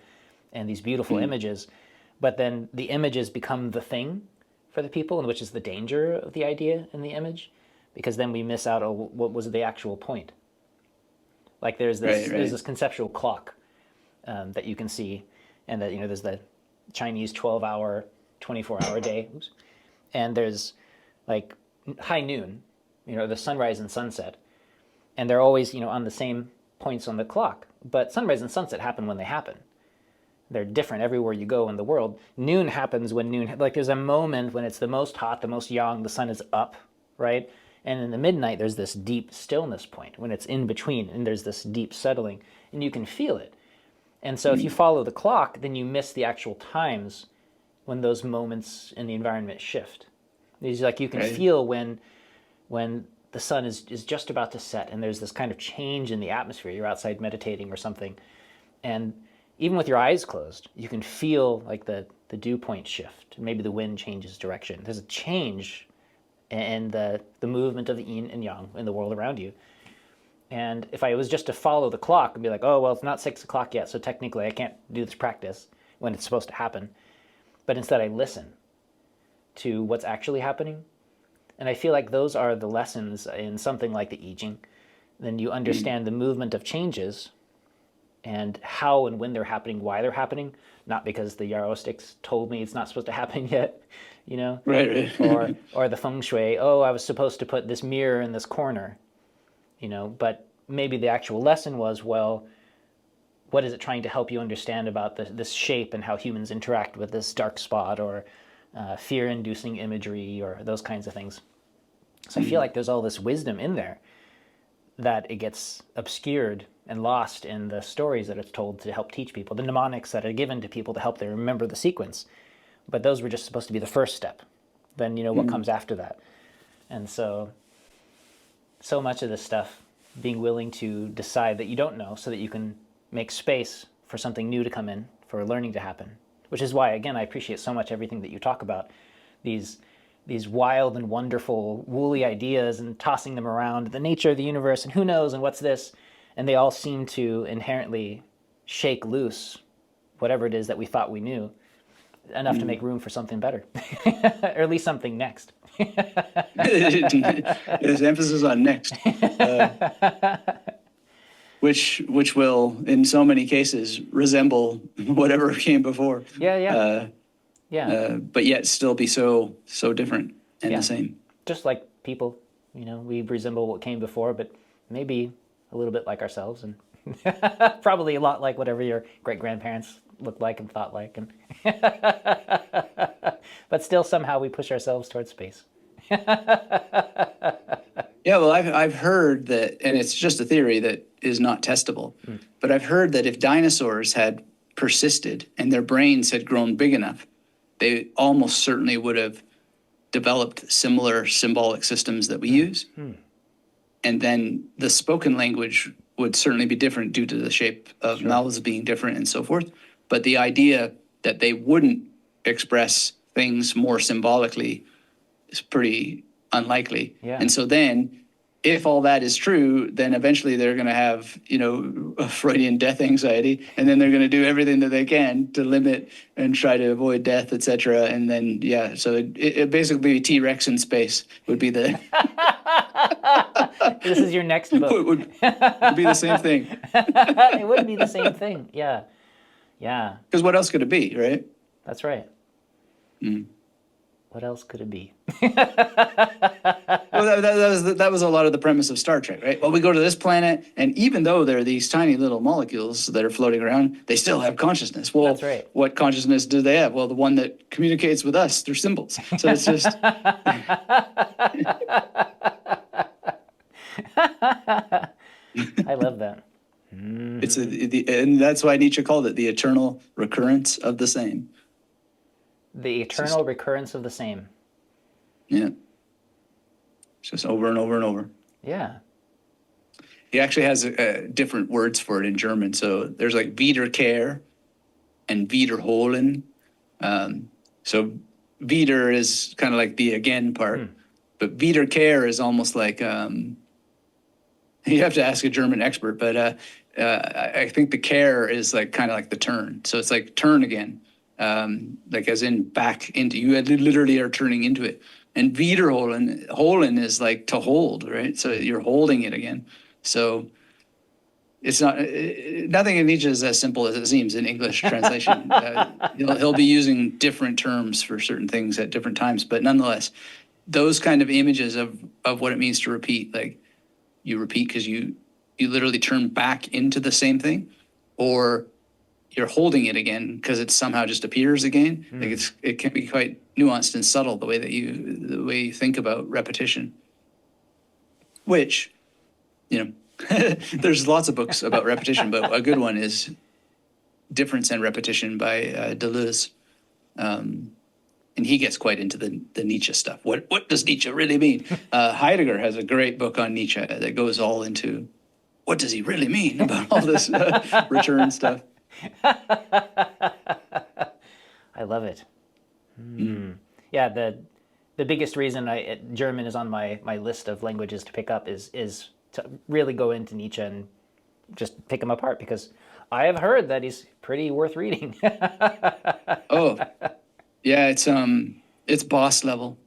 and these beautiful images, but then the images become the thing for the people, and which is the danger of the idea in the image, because then we miss out on what was the actual point. Like there's this conceptual clock that you can see, and that there's the Chinese 12-hour, 24-hour day. Oops. And there's like high noon, the sunrise and sunset, and they're always, on the same points on the clock. But sunrise and sunset happen when they happen. They're different everywhere you go in the world. Noon happens when like there's a moment when it's the most hot, the most yang, the sun is up, right? And in the midnight, there's this deep stillness point when it's in between, and there's this deep settling, and you can feel it. And so if you follow the clock, then you miss the actual times when those moments in the environment shift. It's like you can feel when the sun is just about to set and there's this kind of change in the atmosphere. You're outside meditating or something. And even with your eyes closed, you can feel like the dew point shift. Maybe the wind changes direction. There's a change in the movement of the yin and yang in the world around you. And if I was just to follow the clock and be like, oh, well, it's not 6 o'clock yet, so technically I can't do this practice when it's supposed to happen. But instead I listen to what's actually happening. And I feel like those are the lessons in something like the I Ching. Then you understand the movement of changes and how and when they're happening, why they're happening, not because the Yarrow sticks told me it's not supposed to happen yet, Right. or the feng shui, oh, I was supposed to put this mirror in this corner, but maybe the actual lesson was, well, what is it trying to help you understand about this shape and how humans interact with this dark spot or fear-inducing imagery or those kinds of things. So I feel like there's all this wisdom in there that it gets obscured and lost in the stories that it's told to help teach people, the mnemonics that are given to people to help them remember the sequence. But those were just supposed to be the first step. Then, what comes after that? And so much of this stuff, being willing to decide that you don't know so that you can make space for something new to come in, for learning to happen. Which is why, again, I appreciate so much everything that you talk about, these wild and wonderful woolly ideas and tossing them around, the nature of the universe and who knows and what's this, and they all seem to inherently shake loose whatever it is that we thought we knew, enough to make room for something better, or at least something next. There's emphasis on next, which will, in so many cases, resemble whatever came before. Yeah. But yet still be so different and the same. Just like people, we resemble what came before, but maybe a little bit like ourselves, and probably a lot like whatever your great-grandparents looked like and thought like, and but still somehow we push ourselves towards space. Yeah, well, I've heard that, and it's just a theory that is not testable, but I've heard that if dinosaurs had persisted and their brains had grown big enough, they almost certainly would have developed similar symbolic systems that we use. And then the spoken language would certainly be different due to the shape of mouths being different and so forth. But the idea that they wouldn't express things more symbolically is pretty unlikely. Yeah. And so then, if all that is true, then eventually they're going to have, a Freudian death anxiety, and then they're going to do everything that they can to limit and try to avoid death, etc. And then, so it basically T-Rex in space would be the. This is your next book. would be the same thing. It would be the same thing. Yeah. Because what else could it be, right? That's right. What else could it be? Well, that was a lot of the premise of Star Trek, right? Well, we go to this planet, and even though there are these tiny little molecules that are floating around, they still have consciousness. Well, That's right. What consciousness do they have? Well, the one that communicates with us through symbols. So it's just. I love that. And that's why Nietzsche called it the eternal recurrence of the same. The eternal recurrence of the same. Yeah. It's just over and over and over. Yeah. He actually has different words for it in German. So there's like Wiederkehr and Wiederholen. So wieder is kind of like the again part, but Wiederkehr is almost like, you have to ask a German expert, but I think the care is like kind of like the turn. So it's like turn again, like as in back into, you literally are turning into it. And Wiederholen, holen is like to hold, right? So you're holding it again. So it's not, nothing in Nietzsche is as simple as it seems in English translation. He'll be using different terms for certain things at different times, but nonetheless, those kind of images of what it means to repeat, like you repeat because you literally turn back into the same thing, or you're holding it again because it somehow just appears again. Like it can be quite nuanced and subtle the way you think about repetition. Which, there's lots of books about repetition, but a good one is Difference and Repetition by Deleuze. And he gets quite into the Nietzsche stuff. What does Nietzsche really mean? Heidegger has a great book on Nietzsche that goes all into what does he really mean about all this return stuff. I love it. Yeah, the biggest reason German is on my list of languages to pick up is to really go into Nietzsche and just pick him apart, because I have heard that he's pretty worth reading. Oh, yeah, it's boss level.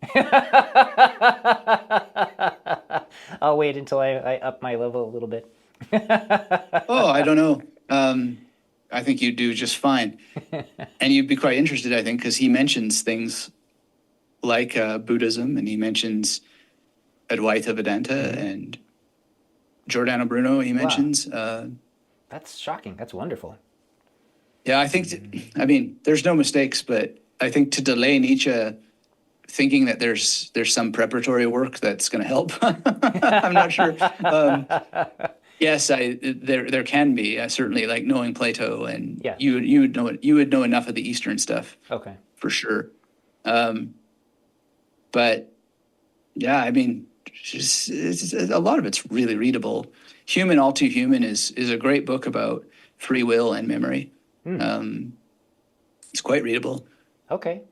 I'll wait until I up my level a little bit. Oh, I don't know. I think you do just fine. And you'd be quite interested, I think, because he mentions things like Buddhism, and he mentions Advaita Vedanta and Giordano Bruno, he mentions. Wow. That's shocking. That's wonderful. Yeah, I think, there's no mistakes, but I think to delay Nietzsche thinking that there's some preparatory work that's going to help. I'm not sure. Yes, there can be certainly, like knowing Plato, and Yeah. you would know enough of the Eastern stuff. Okay. For sure. But yeah, I mean, it's a lot of it's really readable. Human, All Too Human is a great book about free will and memory. It's quite readable. Okay.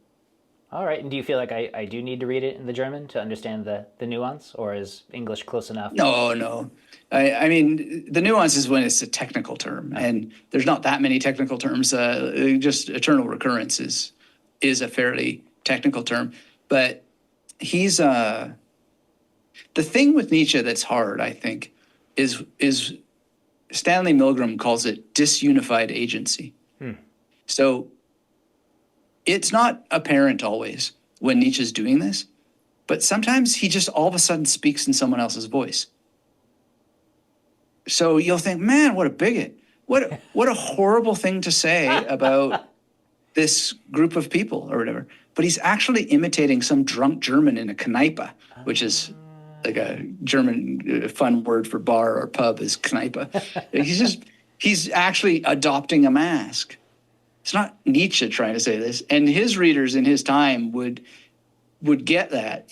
All right. And do you feel like I do need to read it in the German to understand the nuance, or is English close enough? No. I mean, the nuance is when it's a technical term, and there's not that many technical terms. Just eternal recurrence is a fairly technical term. But he's the thing with Nietzsche that's hard, I think, is Stanley Milgram calls it disunified agency. So it's not apparent always when Nietzsche's doing this, but sometimes he just all of a sudden speaks in someone else's voice. So you'll think, man, what a bigot. What a horrible thing to say about this group of people or whatever. But he's actually imitating some drunk German in a Kneipe, which is like a German fun word for bar or pub is Kneipe. He's actually adopting a mask. It's not Nietzsche trying to say this. And his readers in his time would get that,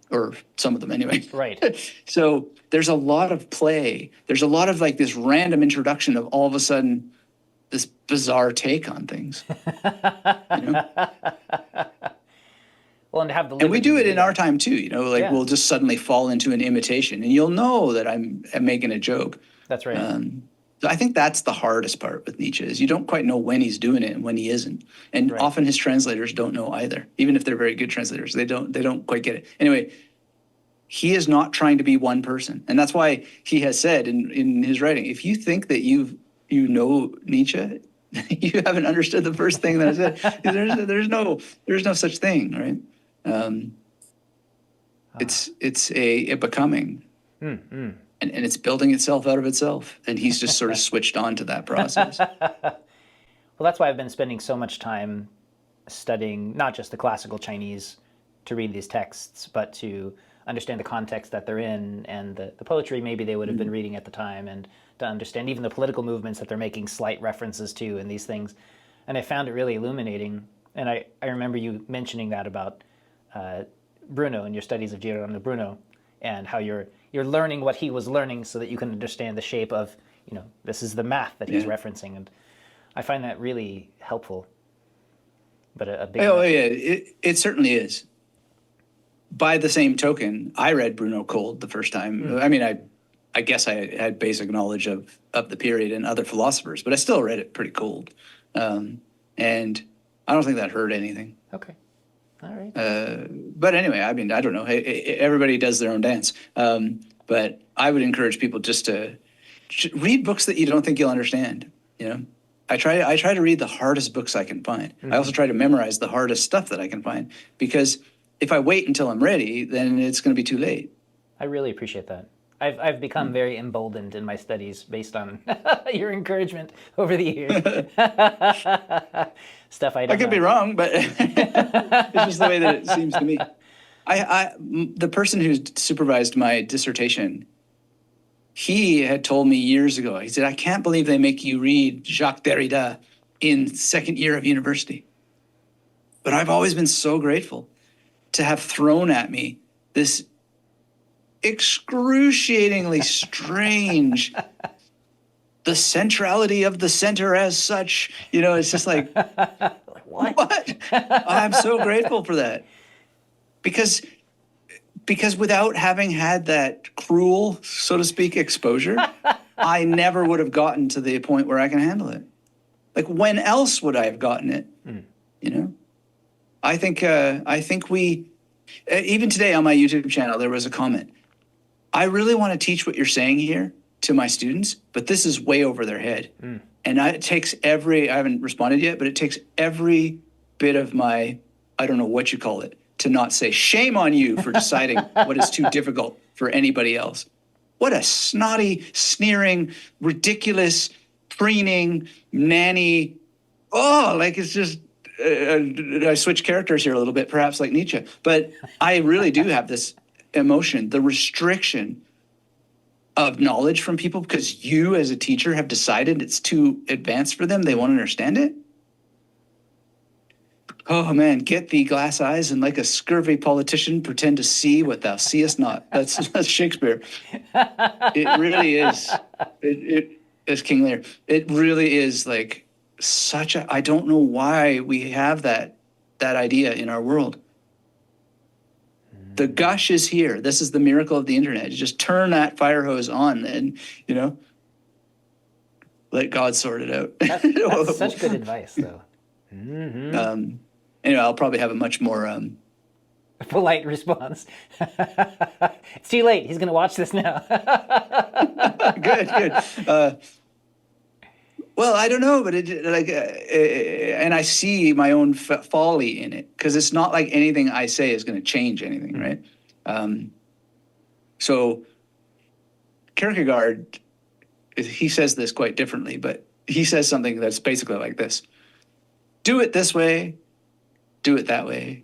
or some of them anyway. Right. So there's a lot of play. There's a lot of like this random introduction of all of a sudden this bizarre take on things. Well, and to have the and we do it in that. our time too, we'll just suddenly fall into an imitation, and you'll know that I'm making a joke. That's right. So I think that's the hardest part with Nietzsche is you don't quite know when he's doing it and when he isn't. And often his translators don't know either. Even if they're very good translators, they don't quite get it. Anyway, he is not trying to be one person. And that's why he has said in his writing, if you think that you know Nietzsche, you haven't understood the first thing that I said. There's no such thing, right? It's a becoming. And it's building itself out of itself. And he's just sort of switched on to that process. Well, that's why I've been spending so much time studying not just the classical Chinese to read these texts, but to understand the context that they're in and the poetry maybe they would have been reading at the time, and to understand even the political movements that they're making slight references to in these things. And I found it really illuminating. And I remember you mentioning that about Bruno and your studies of Giordano Bruno, and how you're learning what he was learning so that you can understand the shape of, this is the math that he's referencing. And I find that really helpful. But a big... Oh, yeah, it certainly is. By the same token, I read Bruno cold the first time. I mean, I guess I had basic knowledge of the period and other philosophers, but I still read it pretty cold. And I don't think that hurt anything. Okay. All right. But anyway, I mean, I don't know. Everybody does their own dance. But I would encourage people just to read books that you don't think you'll understand. I try to read the hardest books I can find. I also try to memorize the hardest stuff that I can find, because if I wait until I'm ready, then it's going to be too late. I really appreciate that. I've become very emboldened in my studies based on your encouragement over the years. Stuff I don't know. I could be wrong, but it's just the way that it seems to me. The person who supervised my dissertation, he had told me years ago, he said, I can't believe they make you read Jacques Derrida in second year of university. But I've always been so grateful to have thrown at me this excruciatingly strange, the centrality of the center as such. It's just like, what? I'm so grateful for that. Because without having had that cruel, so to speak, exposure, I never would have gotten to the point where I can handle it. Like, when else would I have gotten it? I think we, even today on my YouTube channel, there was a comment. I really want to teach what you're saying here to my students, but this is way over their head. And it takes I haven't responded yet, but it takes every bit of my, I don't know what you call it, to not say, shame on you for deciding what is too difficult for anybody else. What a snotty, sneering, ridiculous, preening, nanny. It's just, I switch characters here a little bit, perhaps like Nietzsche, but I really do have this emotion, the restriction of knowledge from people because you as a teacher have decided it's too advanced for them. They won't understand it. Oh man, get thee glass eyes and like a scurvy politician pretend to see what thou seest not. That's Shakespeare. It really is. It's King Lear. It really is like such a, I don't know why we have that idea in our world. The gush is here. This is the miracle of the internet. You just turn that fire hose on and, let God sort it out. That's such good advice, though. Anyway, I'll probably have a much more polite response. It's too late. He's going to watch this now. good. Well, I don't know, but and I see my own folly in it because it's not like anything I say is going to change anything, right? So Kierkegaard, he says this quite differently, but he says something that's basically like this: do it this way, do it that way.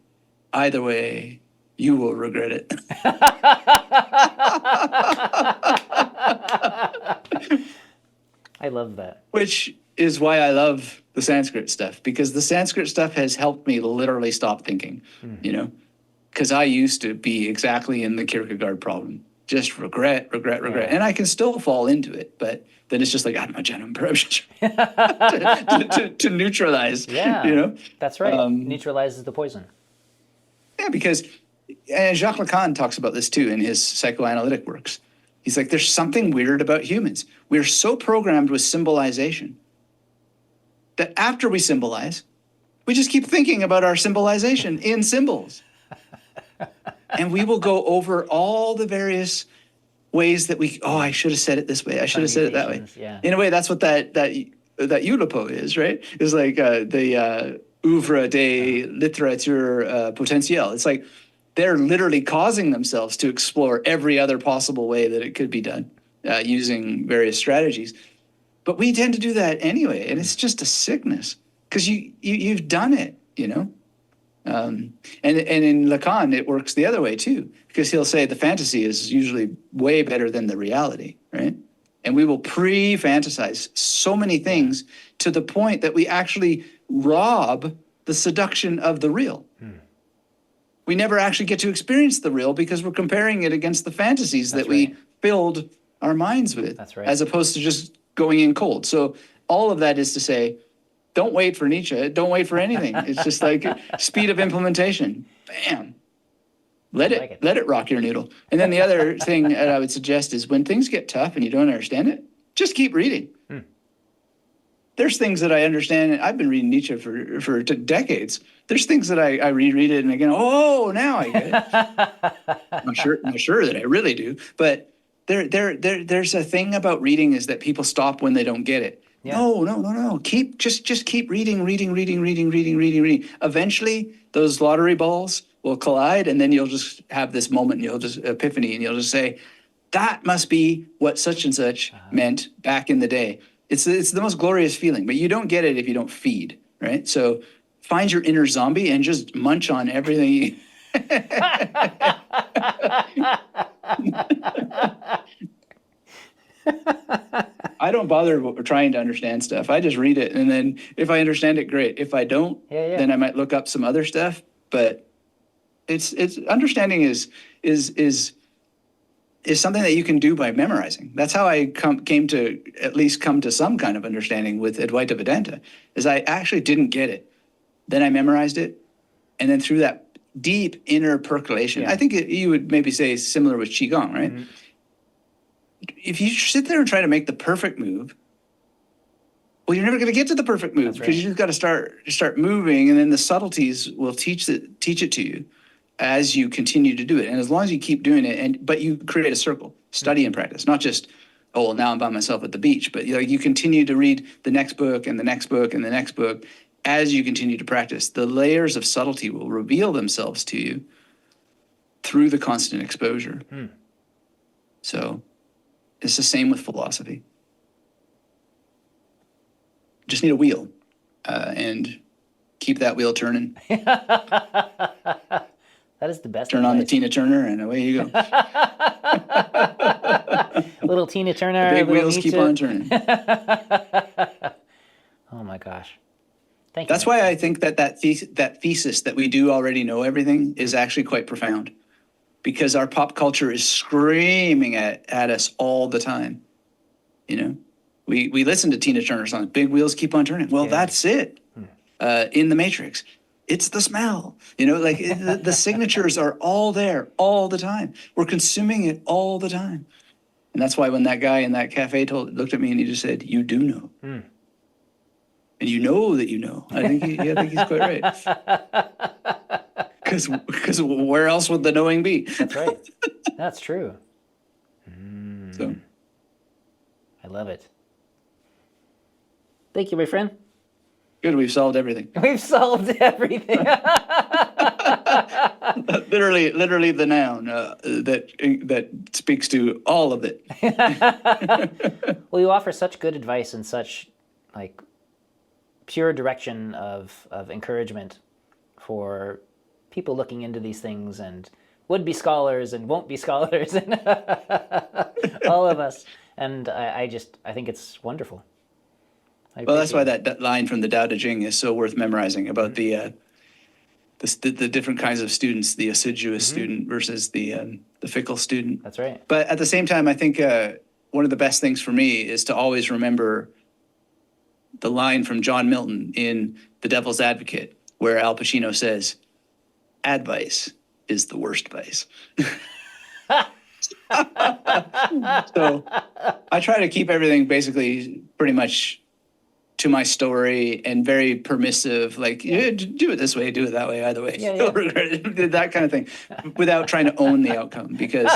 Either way, you will regret it. I love that. Which is why I love the Sanskrit stuff, because the Sanskrit stuff has helped me literally stop thinking, because I used to be exactly in the Kierkegaard problem. Just regret. Yeah. And I can still fall into it, but then it's just like, Atmajanam, to neutralize. Yeah, that's right. Neutralizes the poison. Yeah, because and Jacques Lacan talks about this too in his psychoanalytic works. He's like, there's something weird about humans. We're so programmed with symbolization that after we symbolize, we just keep thinking about our symbolization in symbols. And we will go over all the various ways that I should have said it this way. I should have said it that way. Yeah. In a way, that's what that Oulipo is, right? It's like the oeuvre de littérature potentielle. It's like they're literally causing themselves to explore every other possible way that it could be done using various strategies. But we tend to do that anyway, and it's just a sickness because you've done it, And in Lacan, it works the other way too, because he'll say the fantasy is usually way better than the reality, right? And we will pre-fantasize so many things to the point that we actually rob the seduction of the real. We never actually get to experience the real because we're comparing it against the fantasies that we filled our minds with, as opposed to just going in cold. So all of that is to say, don't wait for Nietzsche. Don't wait for anything. It's just like speed of implementation. Bam. Let it rock your noodle. And then the other thing that I would suggest is when things get tough and you don't understand it, just keep reading. There's things that I understand. I've been reading Nietzsche for decades. There's things that I reread it and again, now I get it. I'm not sure that I really do. But there's a thing about reading is that people stop when they don't get it. Yeah. No. Just keep reading. Eventually, those lottery balls will collide, and then you'll just have this moment, and you'll just epiphany, and you'll just say, that must be what such and such meant back in the day. It's the most glorious feeling, but you don't get it if you don't feed, right? So find your inner zombie and just munch on everything. I don't bother trying to understand stuff. I just read it, and then if I understand it, great. If I don't, then I might look up some other stuff. But it's understanding is something that you can do by memorizing. That's how I came to at least come to some kind of understanding with Advaita Vedanta. Is I actually didn't get it, then I memorized it, and then through that deep inner percolation, I think you would maybe say similar with Qigong, right? Mm-hmm. If you sit there and try to make the perfect move, well, you're never going to get to the perfect move because you just got to start moving, and then the subtleties will teach it to you as you continue to do it. And as long as you keep doing it, but you create a circle, study and practice, not just, now I'm by myself at the beach, but you continue to read the next book and the next book and the next book as you continue to practice. The layers of subtlety will reveal themselves to you through the constant exposure. So it's the same with philosophy. Just need a wheel, and Keep that wheel turning. That is the best Turn advice. on the Tina Turner, and away you go. Little Tina Turner. The big little wheels keep Nietzsche. on turning. Oh my gosh. Thank you. That's why I think that thesis that we do already know everything is actually quite profound, because our pop culture is screaming at us all the time. You know, we listen to Tina Turner songs, big wheels keep on turning. Well, that's it. In the Matrix, it's the smell. You know, like the signatures are all there all the time. We're consuming it all the time. And that's why when that guy in that cafe looked at me and he just said, "You do know." And you know that you know. I think he's quite right. Because where else would the knowing be? That's right. That's true. So I love it. Thank you, my friend. good, we've solved everything. We've solved everything. literally the noun that speaks to all of it. Well, you offer such good advice and such like pure direction of encouragement for people looking into these things and would be scholars and won't be scholars and all of us. And I think it's wonderful. Well, that's why that line from the Tao Te Ching is so worth memorizing about the different kinds of students, the assiduous student versus the fickle student. That's right. But at the same time, I think one of the best things for me is to always remember the line from John Milton in The Devil's Advocate, where Al Pacino says, "Advice is the worst vice." So I try to keep everything basically pretty much to my story and very permissive, like, yeah, do it this way, do it that way, either way. Yeah. Don't regret it, that kind of thing, without trying to own the outcome. Because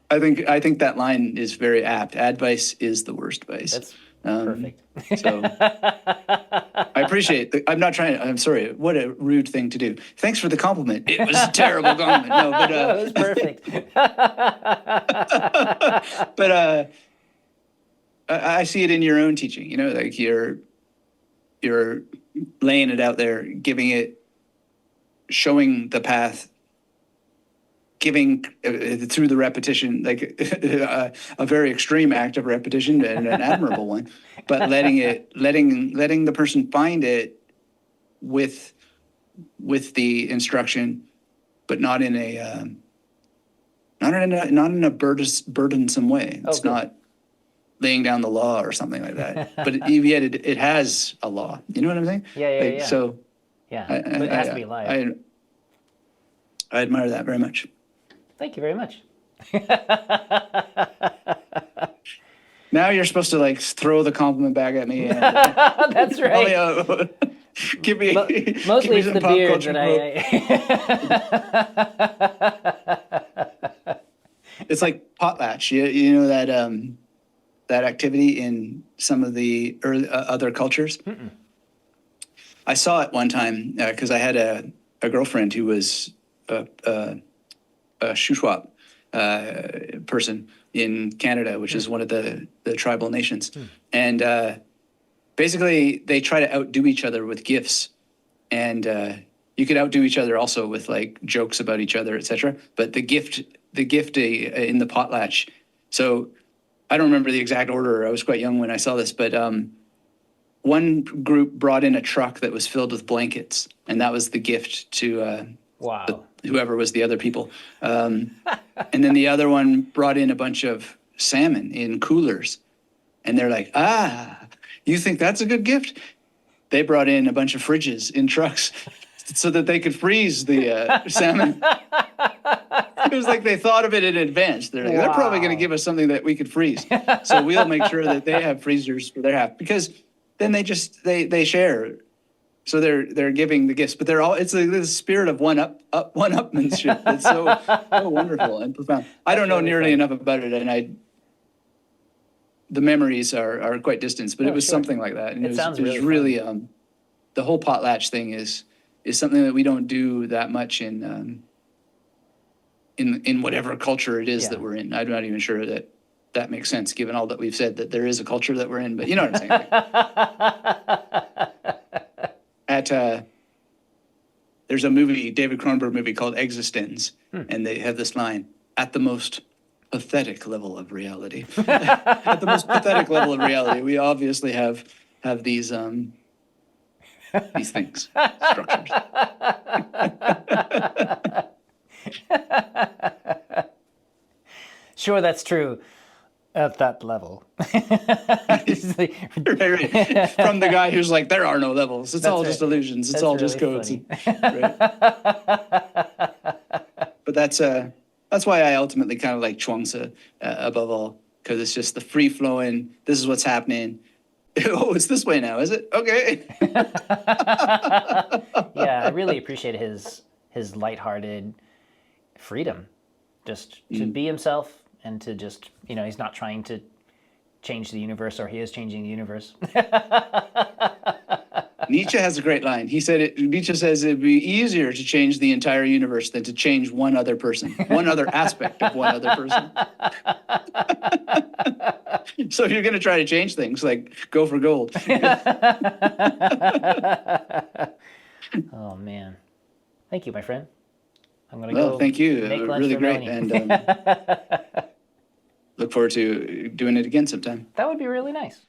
I think that line is very apt. Advice is the worst vice. That's perfect. So I appreciate I'm not trying to, I'm sorry, what a rude thing to do. Thanks for the compliment. It was a terrible compliment. No, but It was perfect. but I see it in your own teaching, you know, like you're laying it out there, giving it, showing the path, giving through the repetition, like a very extreme act of repetition and an admirable one, but letting the person find it with the instruction, but not in a burdensome way. It's not laying down the law or something like that. But yet it has a law. You know what I'm saying? Yeah. So yeah, but it has to be live. I admire that very much. Thank you very much. Now you're supposed to like throw the compliment back at me. And, that's right. Give me mostly it's the beard that It's like potlatch. You know that that activity in some of the other cultures. Mm-mm. I saw it one time because I had a girlfriend who was a Shuswap person in Canada, which is one of the tribal nations. And basically, they try to outdo each other with gifts. And you could outdo each other also with like jokes about each other, etc. But the gift in the potlatch. So I don't remember the exact order. I was quite young when I saw this, but one group brought in a truck that was filled with blankets, and that was the gift to whoever was the other people. And then the other one brought in a bunch of salmon in coolers, and they're like, you think that's a good gift? They brought in a bunch of fridges in trucks so that they could freeze the salmon. It was like they thought of it in advance. They're like, they're probably going to give us something that we could freeze. So we'll make sure that they have freezers for their half, because then they share. So they're giving the gifts, but it's like this spirit of one-upmanship. It's so wonderful and profound. I don't know nearly enough about it, and the memories are quite distant, but it was something like that. And it was really the whole potlatch thing is something that we don't do that much in whatever culture it is that we're in. I'm not even sure that makes sense, given all that we've said, that there is a culture that we're in, but you know what I'm saying. Like, that there's a movie, David Cronenberg movie called Existence, and they have this line, at the most pathetic level of reality. At the most pathetic level of reality, we obviously have these things, structures. Sure, that's true at that level. Right. From the guy who's like, there are no levels. It's all just illusions. It's all just codes. Right. But that's why I ultimately kind of like Chuang-Tzu above all, because it's just the free flowing. This is what's happening. Oh, it's this way now, is it? Okay. Yeah, I really appreciate his lighthearted freedom, just to be himself and to just, he's not trying to change the universe, or he is changing the universe. Nietzsche has a great line. Nietzsche says it'd be easier to change the entire universe than to change one other person, one other aspect of one other person. So if you're going to try to change things, like, go for gold. Oh, man. Thank you, my friend. I'm going to go. Thank you. Make lunch really for great. Melanie. And look forward to doing it again sometime. That would be really nice.